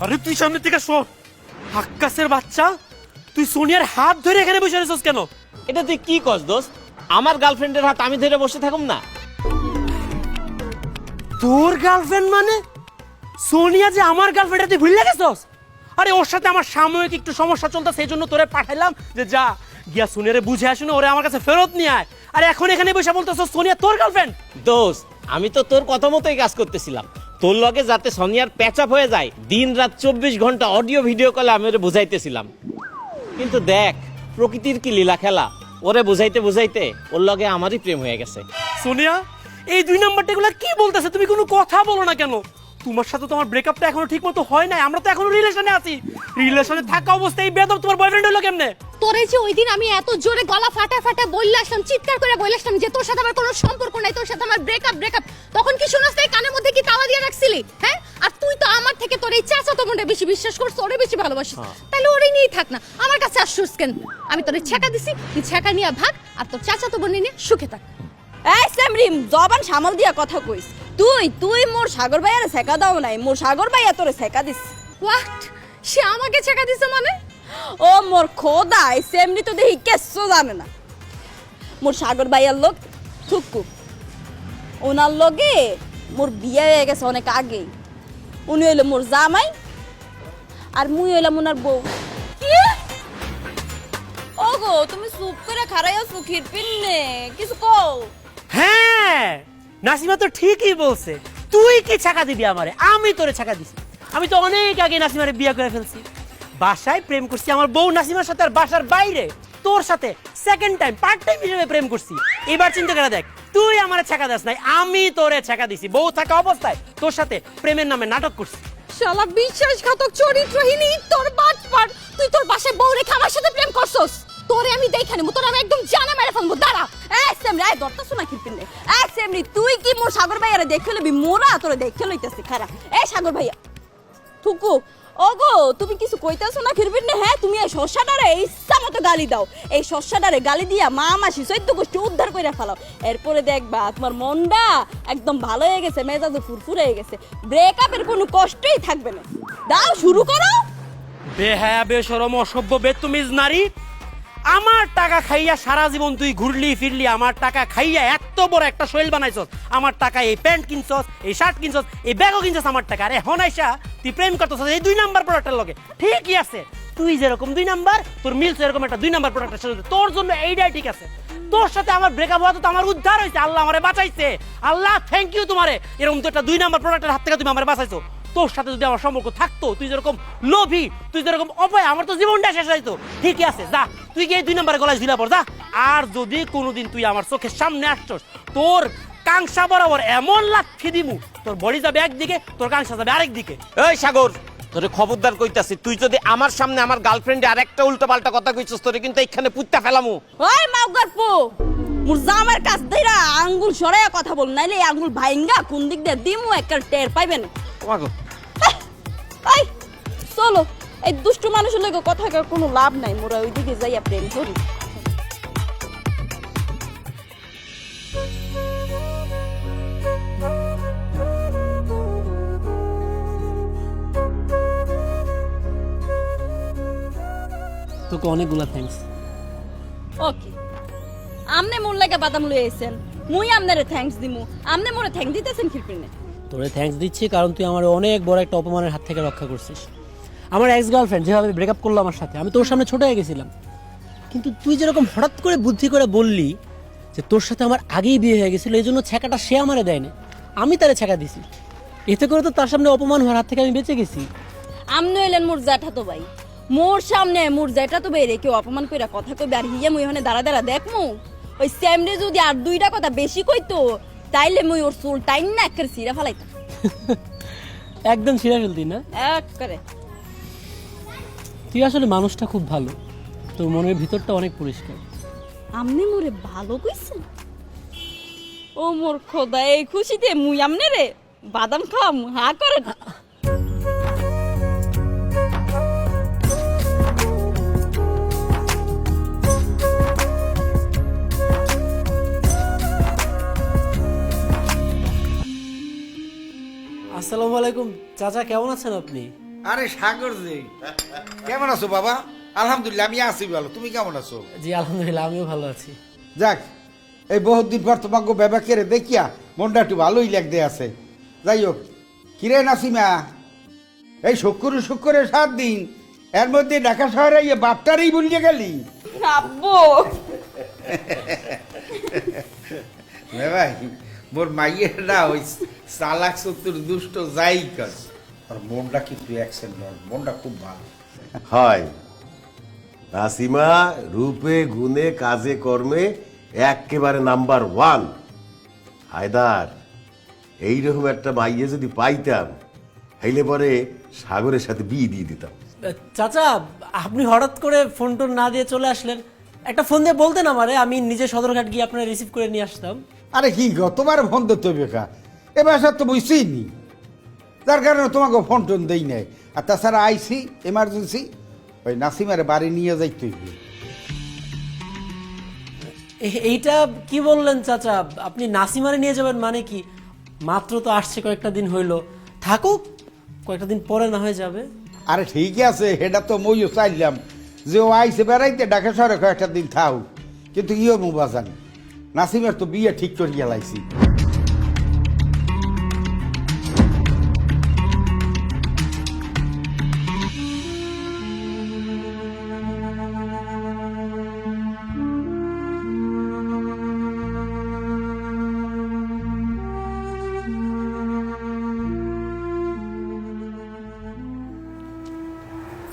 [SPEAKER 1] আরে তুই সামনে থেকে সর, আক্কাসের বাচ্চা, তুই সোনিয়ার হাত ধরে এখানে বসে রেছিস কেন?
[SPEAKER 6] এটা তুই কি কস দোস্ত? আমার গার্লফ্রেন্ডের হাত আমি ধরে বসে থাকুম না?
[SPEAKER 1] তোর গার্লফ্রেন্ড মানে? সোনিয়া যে আমার গার্লফ্রেন্ড, তুই ভুলে গেছস? আরে ওর সাথে আমার সাময়িক একটু সমস্যা চলতে, সেই জন্য তোরে পাঠাইলাম যে যা গিয়া সোনিয়ারে বুঝে আসুন, ওরে আমার কাছে ফেরত নিয়ে আয়। আর এখন এখানে বসে বলতেছস সোনিয়া তোর গার্লফ্রেন্ড?
[SPEAKER 6] দোস্ত আমি তো তোর কথা মতোই কাজ করতেছিলাম, তোর লগে যাতে সোনিয়ার প্যাচআপ হয়ে যায় দিন রাত 24 ঘন্টা অডিও ভিডিও কলে আমি ওরে বুঝাইতেছিলাম। কিন্তু দেখ প্রকৃতির কি লীলা খেলা, ওরে বুঝাইতে বুঝাইতে ওর লগে আমারই প্রেম হয়ে গেছে।
[SPEAKER 1] সোনিয়া এই দুই নাম্বারটা এগুলো কি বলতেছে? তুমি কোনো কথা বলো না কেন? তোমার সাথে তো আমার ব্রেকআপটা এখনো ঠিক মতো হয় নাই, আমরা তো এখনো রিলেশনে আছি। রিলেশনে থাকা অবস্থায় এই বেদব তোমার বয়ফ্রেন্ড হলো কেমনে?
[SPEAKER 5] তোরে যে ওই দিন আমি এত জোরে গলা ফাটা ফাটা বললে আসলাম, চিৎকার করে বলে আসলাম যে তোর সাথে আমার কোনো সম্পর্ক নাই, তোর সাথে আমার ব্রেকআপ, তখন কি শুনছ? তাই কানের মধ্যে কি তালা দিয়ে রাখছিলি? হ্যাঁ, আর তুই তো আমার থেকে তোর এই চাচাতো বোনটা বেশি বিশ্বাস করছ, ওরে বেশি ভালোবাসিস, তাহলে ওরে নিয়েই থাক না, আমার কাছে আসছিস কেন? আমি তোরে ছেকা দিছি, তুই ছেকা নিয়ে ভাগ, আর তোর চাচাতো বোন নিয়ে সুখে থাক।
[SPEAKER 2] এই সেমরিম, জবান সামাল দিয়া কথা কইস। তুই মোর সাগর ভাইয়ারে ছেকা দাও নাই, মোর সাগর ভাইয়া তোরে ছেকা দিস।
[SPEAKER 5] হোয়াট? সে আমাকে ছেকা দিছে মানে?
[SPEAKER 2] ও মোর খোদা, এই সেমরি তো দেখি কেসো জানে না। মোর সাগর ভাইয়ার লোক থুকু, ওনার লগে মোর বিয়ে হয়ে গেছে অনেক আগেই। উনি হইলো মোর জামাই আর মুই হইলাম ওনার বউ। কি? ওগো তুমি চুপ করে খাড়াই আছো, খিরপিন নে কিছু কও।
[SPEAKER 1] হ্যাঁ নাসিমা তো ঠিকই বলছে, তুই কি ছাকা দিবি আমারে? আমি তোরে ছাকা দিছি। আমি তো অনেক আগে নাসিমারে বিয়ে করে ফেলছি, বাসায় প্রেম করছি আমার বউ নাসিমার সাথে, আর বাসার বাইরে তোর সাথে সেকেন্ড টাইম পার্ট টাইম হিসেবে প্রেম করছি। এবার চিন্তা করে দেখ, তুই আমারে ছাকা দাস নাই, আমি তোরে ছাকা দিছি। বউ থাকা অবস্থায় তোর সাথে প্রেমের নামে নাটক করছি।
[SPEAKER 5] শালা বিশ্বাসঘাতক চরিত্রহীন তোর বাটপার, তুই তোর বাসায় বউ রেখে আমার সাথে প্রেম করছস। তোরে আমি দেখে নেবো, তোর আমি একদম জানা মেরে ফেলবো, দাঁড়া।
[SPEAKER 2] এই সেমরি, আই দরতাছ না খিরপিন নে। এই সেমরি, তুই কি মোর সাগর ভাইয়ারে দেখে লবি? মোরা তোরে দেখে লইতেছি খারা। এই সাগর ভাইয়া থুকু, ওগো তুমি কিছু কইতাছো না খিরপিন নে? হ্যাঁ, তুমি এই শস্যাটারে ইচ্ছা মতো গালি দাও, এই শস্যাটারে গালি দিয়া মা মাসি 14 গোষ্ঠী উদ্ধার করে ফেলাও। এরপরে দেখবা তোমার মনটা একদম ভালো হয়ে গেছে, মেজাজ ফুরফুরে হয়ে গেছে, ব্রেকআপের কোনো কষ্টই থাকবে না। দাও শুরু করো।
[SPEAKER 1] বেহায়া বেশরম অসভ্য বেতুমিজ নারী, আমার টাকা খাইয়া সারা জীবন তুই ঘুরলি ফিরলি, আমার টাকা খাইয়া এত বড় একটা শৈল বানাইছস, আমার টাকা এই প্যান্ট কিনছস, এই শার্ট কিনছস, এই ব্যাগও কিনছস আমার টাকা। আর এখন আইসা তুই প্রেম করতেছস এই 2 নাম্বার প্রোডাক্টের লগে। ঠিকই আছে, তুই যেরকম 2 নাম্বার, তোর মিলছে এরকম একটা 2 নাম্বার প্রোডাক্টের সাথে, তোর জন্য এইটাই ঠিক আছে। তোর সাথে আমার ব্রেকআপ হওয়া তো আমার উদ্ধার হয়েছে, আল্লাহ আমারে বাঁচাইছে। আল্লাহ থ্যাংক ইউ তোমারে, এরকম তো একটা 2 নাম্বার প্রোডাক্টের হাত থেকে তুমি আমারে বাঁচাইছো। তোর সাথে যদি আমার সম্পর্ক থাকতো, তুই যেরকম লোভী, তুই যেরকম অপয়, আমার তো জীবনটা শেষ হইতো। ঠিকই আছে, যা তুই গিয়ে 2 নাম্বারে গলায় ঝুলা পড় যা। আর যদি কোনোদিন তুই আমার চোখের সামনে আসছস, তোর কাংসা বরাবর এমন লাথি দিমু, তোর বডি যাবে একদিকে, তোর কাংসা যাবে আরেক দিকে।
[SPEAKER 6] এই সাগর, তোরে খবরদার কইতাছি, তুই যদি আমার সামনে আমার গার্লফ্রেন্ডে আরেকটা উল্টোপাল্টা কথা কইছস, তোরে কিন্তু এইখানে পুত্তা ফেলামু।
[SPEAKER 2] ওই মাউগারপু, মোর জামার কাছ দেইরা আঙ্গুল সরাইয়া কথা বল, নাইলে এই আঙ্গুল ভাইঙ্গা কোন দিক দিয়ে দিমু একটা টের পাইবেন।
[SPEAKER 6] ওয়াগো
[SPEAKER 2] এই চলো, এই দুষ্টু মানুষের লগে কথা কর কোনো লাভ নাই, মোরা ওইদিকে যাইয়া প্রেম করি।
[SPEAKER 1] তোকে অনেকগুলা থ্যাঙ্কস।
[SPEAKER 2] ওকে, আমনে মোর লাগে বাদাম লই আইছেন, মুই আমনারে থ্যাঙ্কস দিমু, আমনে মোরে থ্যাঙ্ক দিতেছেন কিরপিনে?
[SPEAKER 1] তোরে থ্যাঙ্কস দিচ্ছি কারণ তুই আমার অনেক বড় একটা অপমানের হাত থেকে রক্ষা করছিস। আমার এক্স গার্লফ্রেন্ড যেভাবে ব্রেকআপ করলো আমার সাথে, আমি তোর সামনে ছোট হয়ে গেছিলাম, কিন্তু তুই যেরকম হঠাৎ করে বুদ্ধি করে বললি যে তোর সাথে আমার আগেই বিয়ে হয়ে গেছিল, এই জন্য ছ্যাঁকাটা সে আমারে দেয়নি, আমি তারে ছ্যাঁকা দিছি। এতে করে তো তার সামনে অপমান হওয়ার হাত থেকে আমি বেঁচে গেছি।
[SPEAKER 2] আমনে হইলেন মোর জ্যাঠাতো ভাই, মোর সামনে মোর জ্যাঠাতো ভাই রে কেউ অপমান কইরা কথা কইবে আর হিয়া মুই ওখানে দাঁড়া দাঁড়া দেখমু? ওই স্যামরে যদি আর 2টা কথা বেশি কইতো, তাইলে মুই ওর চুল টাইন না একের সিরা ফেলাইতাম।
[SPEAKER 1] একদম ছিঁড়ে ফেলতি না?
[SPEAKER 2] করে
[SPEAKER 1] তুই আসলে মানুষটা খুব ভালো, তোর মনের ভিতরটা অনেক পরিষ্কার।
[SPEAKER 2] আমনে মোরে ভালো কইছেন? ও মোর খোদা, এই খুশিতে মুই আমনে রে বাদাম খাম হা করে না।
[SPEAKER 1] আসসালামু আলাইকুম চাচা, কেমন আছেন আপনি?
[SPEAKER 7] আরে সাগর জি, কেমন আছো বাবা? আলহামদুলিল্লাহ আমি আছি ভালো, তুমি কেমন আছো?
[SPEAKER 1] জি আলহামদুলিল্লাহ, আমিও ভালো আছি।
[SPEAKER 7] যাক, এই বহুত দিন পর তোমাকে বেবাকেরে দেখিয়া মনটা একটু ভালোই লাগতে আছে। যাই হোক, কিরে নাসিমা, এই শুক্রে 7 দিন, এর মধ্যে ঢাকা শহরে ইয়ে বাপটারই ভুলিয়ে গেলি?
[SPEAKER 2] আব্বু
[SPEAKER 7] ভাই, মোর মাইয়ের না ওই চালাক চতুর দুষ্ট যাই কাজ, আর মনটা কিন্তু অ্যাকশন নয়, মনটা খুব ভালো।
[SPEAKER 3] হয় নাসিমা রূপে গুণে কাজে কর্মে একেবারে নাম্বার 1। হায়দার, এইরকম একটা মাইয়ে যদি পাইতাম, হইলে পরে সাগরের সাথে বিয়ে দিয়ে দিতাম।
[SPEAKER 1] চাচা, আপনি হঠাৎ করে ফোন টোন না দিয়ে চলে আসলেন, একটা ফোন দিয়ে বলতেন আমারে, আমি নিজে সদরঘাট গিয়ে আপনার রিসিভ করে নিয়ে আসতাম।
[SPEAKER 7] আরে কি গো, তোমার ফোন দিতে হবে কা? এ বাসা তো বুঝছেই নি, যার কারণে তোমাকে ফোন টোন দেই নাই। আর তাছাড়া আইসি এমার্জেন্সি, ওই নাসিমারে বাড়ি নিয়ে যাইতে হইবে।
[SPEAKER 1] এইটা কি বললেন চাচা? আপনি নাসিমারে নিয়ে যাবেন মানে কি? মাত্র তো আসছে, কয়েকটা দিন হইলো, থাকুক, কয়েকটা দিন পরে না হয়ে যাবে।
[SPEAKER 7] আরে ঠিক আছে, সেটা তো মইও চাইলাম যে ও আইসে বেড়াইতে ঢাকা শহরে কয়েকটা দিন থাও, কিন্তু ইও মুবাজান নাসিমের তো বিয়ে ঠিক করিয়া লাইছি।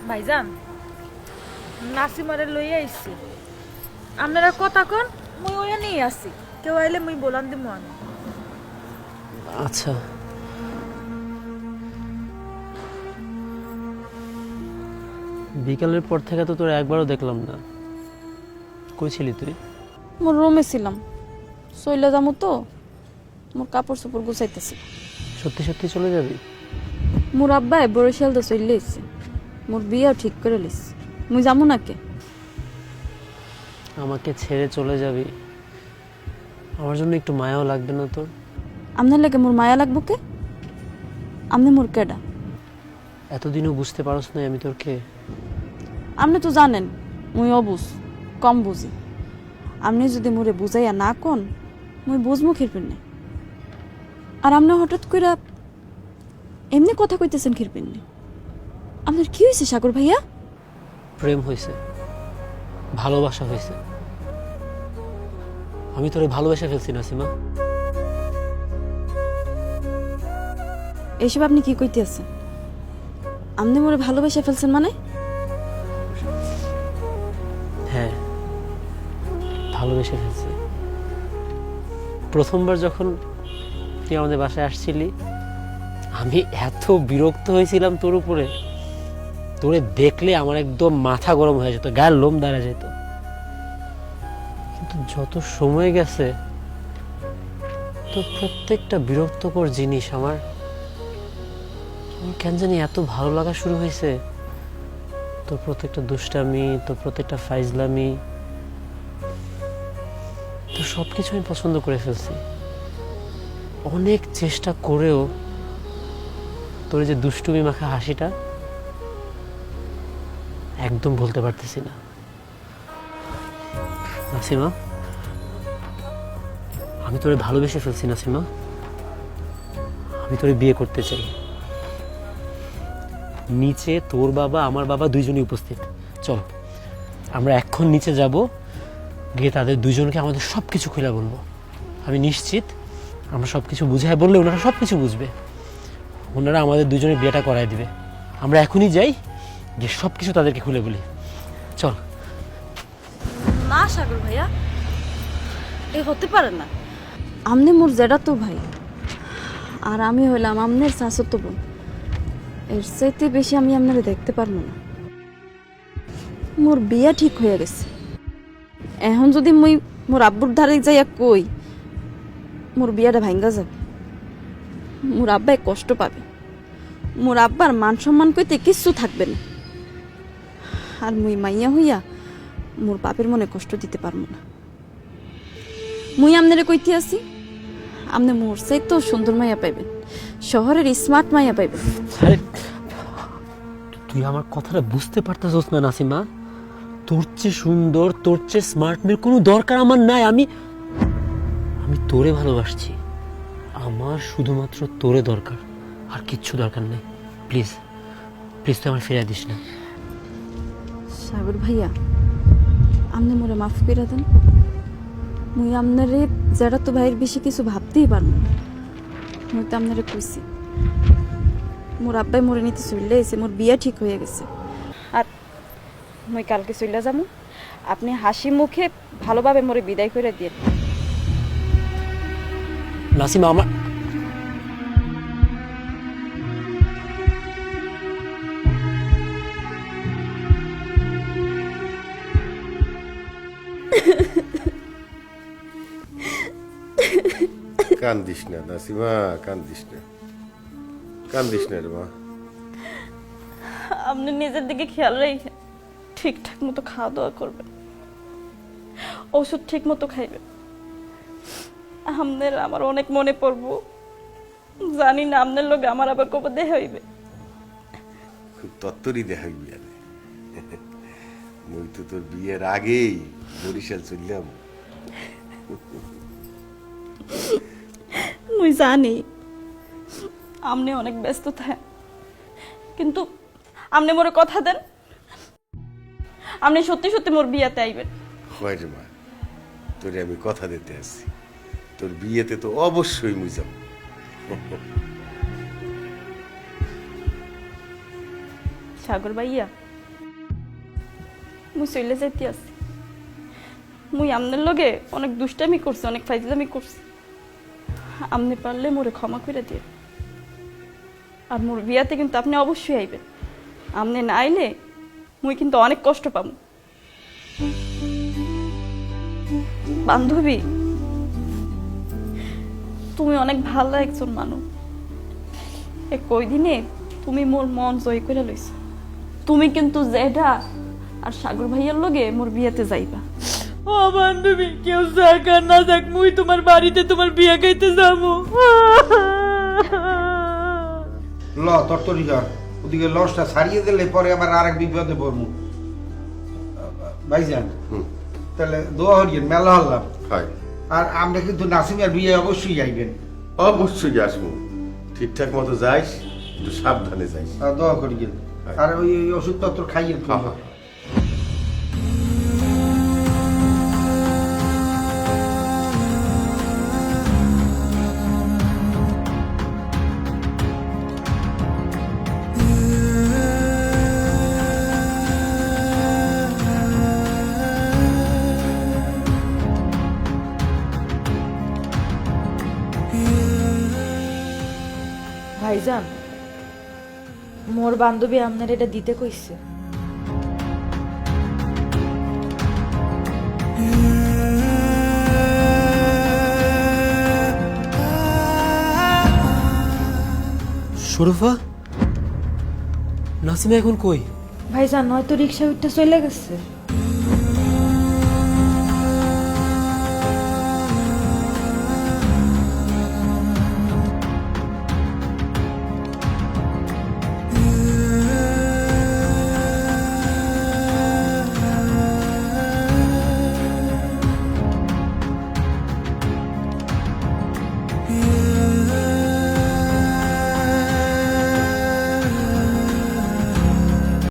[SPEAKER 4] ভাইজান, নাসিমারে লইয়া আইছি, আপনারা কথা কন, মুই ওয়া নিয়ে আসি, কেউ আইলে মুই বলান দিমু আমি।
[SPEAKER 1] আচ্ছা, বিকালের পর থেকে তো তোর একবারও দেখলাম না, কই ছিলি তুই?
[SPEAKER 2] মোর রুমে ছিলাম, চইলা যামু তো, মোর কাপড় চোপড় গুছাইতেছি।
[SPEAKER 1] সত্যি সত্যি চলে যাবি?
[SPEAKER 2] মোর আব্বাই বরিশাল তো চলে এসছে, মোর বিয়েও ঠিক করে লিস, মুই যামু না কে?
[SPEAKER 1] আমাকে ছেড়ে চলে যাবি, আমার জন্য একটু মায়াও লাগবে না তোর?
[SPEAKER 2] আপনার লাগে মোর মায়া লাগবো কে? আপনি মোর কেডা?
[SPEAKER 1] এতদিনও বুঝতে পারস না আমি তোর কে?
[SPEAKER 2] আপনি তো জানেন মুই অবুজ, কম বুঝি। আপনি যদি মোরে বুঝাইয়া না কোন মুই বুঝমু খিরপিন নে। আর আপনি হঠাৎ করে এমনি কথা কইতেছেন খিরপিন নে। আপনার কি হয়েছে সাগর ভাইয়া?
[SPEAKER 1] প্রেম হয়েছে, ভালোবাসা হয়েছে। আমি তোরে ভালোবেসে ফেলছি নাসিমা।
[SPEAKER 2] এইসব আপনি কি কইতে আছেন? আপনি মোরে ভালোবেসে ফেলছেন মানে?
[SPEAKER 1] হ্যাঁ, ভালোবেসে ফেলছি। প্রথমবার যখন তুই আমাদের বাসায় আসছিলি, আমি এত বিরক্ত হয়েছিলাম তোর উপরে, তোরে দেখলে আমার একদম মাথা গরম হয়ে যেত, গায়ের লোম দাঁড়া যেত। কিন্তু যত সময় গেছে, তো প্রত্যেকটা বিরক্তকর জিনিস আমার কেন জানি এত ভালো লাগা শুরু হয়েছে। তোর প্রত্যেকটা দুষ্টামি, তোর প্রত্যেকটা ফাইজলামি, তো সবকিছু আমি পছন্দ করে ফেলছি। অনেক চেষ্টা করেও তোর যে দুষ্টুমি মাখা হাসিটা একদম বলতে পারতেছি না। নাসিমা, আমি তোরে ভালোবেসে ফেলছি নাসিমা। আমি তোরে বিয়ে করতে চাই। নিচে তোর বাবা, আমার বাবা দুইজনই উপস্থিত। চল আমরা এখন নিচে যাব, গিয়ে তাদের দুইজনকে আমাদের সব কিছু খুলে বলবো। আমি নিশ্চিত আমরা সব কিছু বুঝাই বললে ওনারা সব কিছু বুঝবে। ওনারা আমাদের দুজনের বিয়েটা করায় দিবে। আমরা এখনই যাই, গিয়ে সব কিছু তাদেরকে খুলে বলি। চল।
[SPEAKER 2] না সাগর ভাইয়া, এ হতে পারে না। আমনে মোর জেডা তো ভাই, আর আমি হইলাম আমনের শাশুতো বোন। এর চাইতে বেশি আমি আপনারে দেখতে পারবো না। মোর বিয়া ঠিক হয়ে গেছে। এখন যদি মুই মোর আব্বুর ধারে যাইয়া কই মোর বিয়াটা ভাঙ্গা যাবে, মোর আব্বাই কষ্ট পাবে। মোর আব্বার মান সম্মান কইতে কিচ্ছু থাকবে না। আর মুই মাইয়া হইয়া মোর বাপের মনে কষ্ট দিতে পারবো না। মুই আমনেরে কইতে আসি, আমনে মোর চাইতেও সুন্দর মাইয়া পাইবেন, শহরের স্মার্ট মাইয়া পাইবেন।
[SPEAKER 1] আরে তুই আমার কথাটা বুঝতে পারতেছিস না নাসিমা? তোর চেয়ে সুন্দর, তোর চেয়ে স্মার্ট মেয়ের কোনো দরকার আমার নাই। আমি তোরে ভালোবাসছি। আমার শুধুমাত্র তোরে দরকার, আর কিচ্ছু দরকার নেই। প্লিজ প্লিজ তুই আমার ফিরিয়ে দিস না।
[SPEAKER 2] সাগর ভাইয়া, আমনে মোরে মাফ করে দেন। মুই আপনারে যারা তো ভাইয়ের বেশি কিছু ভাবতেই পারব না। মুই তো আপনারে কইছি মোর আব্বাই মোরে নিতে চলে এসে, মোর বিয়া ঠিক হয়ে গেছে। আর মুই কালকে চলে যাবো। আপনি হাসি মুখে ভালোভাবে মোরে বিদায় করে দিয়ে।
[SPEAKER 1] নাসিমা, আমার
[SPEAKER 3] কান্দিস না নাসিমা, কান্দিস না, কান্দিস না রে মা।
[SPEAKER 2] আপনি নিজের দিকে খেয়াল রেখে ঠিকঠাক মতো খাওয়া দাওয়া করবেন, ওষুধ ঠিক মতো খাইবেন। আপনার আমার অনেক মনে পড়বো, জানি না আপনার লোক আমার আবার কবে দেখা হইবে।
[SPEAKER 3] তত্তরই দেখাইবি আরে। মুই তো তোর বিয়ের আগেই বরিশাল চললাম।
[SPEAKER 2] মুই জানি আপনি অনেক ব্যস্ত থাকেন, কিন্তু আপনি মোরে কথা দেন, আপনি সত্যি সত্যি মোর বিয়াতে আইবেন।
[SPEAKER 3] হয় রে মা, তোরে আমি কথা দিতে আসছি, তোর বিয়েতে তো অবশ্যই মুই যাব।
[SPEAKER 2] সাগর ভাইয়া, মুই চলে যাইতে আছি। মুই আপনার লগে অনেক দুষ্টামি করছি, অনেক ফাইজলামি করছি। আপনি পারলে মোরে ক্ষমা করে দিয়ে। আর মোর বিয়াতে কিন্তু আপনি অবশ্যই আইবেন। আপনি না আইলে মুই কিন্তু অনেক কষ্ট পাবো। বান্ধবী, তুমি অনেক ভালো একজন মানুষ। এ কয়দিনে তুমি মোর মন জয় করে লইছ। তুমি কিন্তু জেডা আর সাগর ভাইয়ার লগে মোর বিয়াতে যাইবা।
[SPEAKER 4] ও বান্ধবী, কেউ যাক আর না যাক, মুই তোমার বাড়িতে তোমার বিয়ে খাইতে যাবো।
[SPEAKER 7] ল তরতরি কর, ওদিকে লসটা ছাড়িয়ে দিলে পরে আবার আরেক বিপদে পড়বো। ভাইজান, তাহলে দোয়া হরিয়েন মেলা হলাম।
[SPEAKER 3] হয়
[SPEAKER 7] আর আমরা কিন্তু নাসিমের বিয়ে অবশ্যই যাইবেন।
[SPEAKER 3] অবশ্যই আসবো, ঠিকঠাক মতো যাইস, একটু সাবধানে যাইস।
[SPEAKER 7] দোয়া করিয়েন। আর ওই ওই ওষুধপত্র খাইয়েন।
[SPEAKER 3] হ্যাঁ, হ্যাঁ।
[SPEAKER 4] ভাইজান, মোর বান্ধবী আপনার এটা দিতে কইছে।
[SPEAKER 1] শরীফা, নাসিমা এখন কই?
[SPEAKER 4] ভাইজান হয়তো রিক্সা উঠতে চলে গেছে।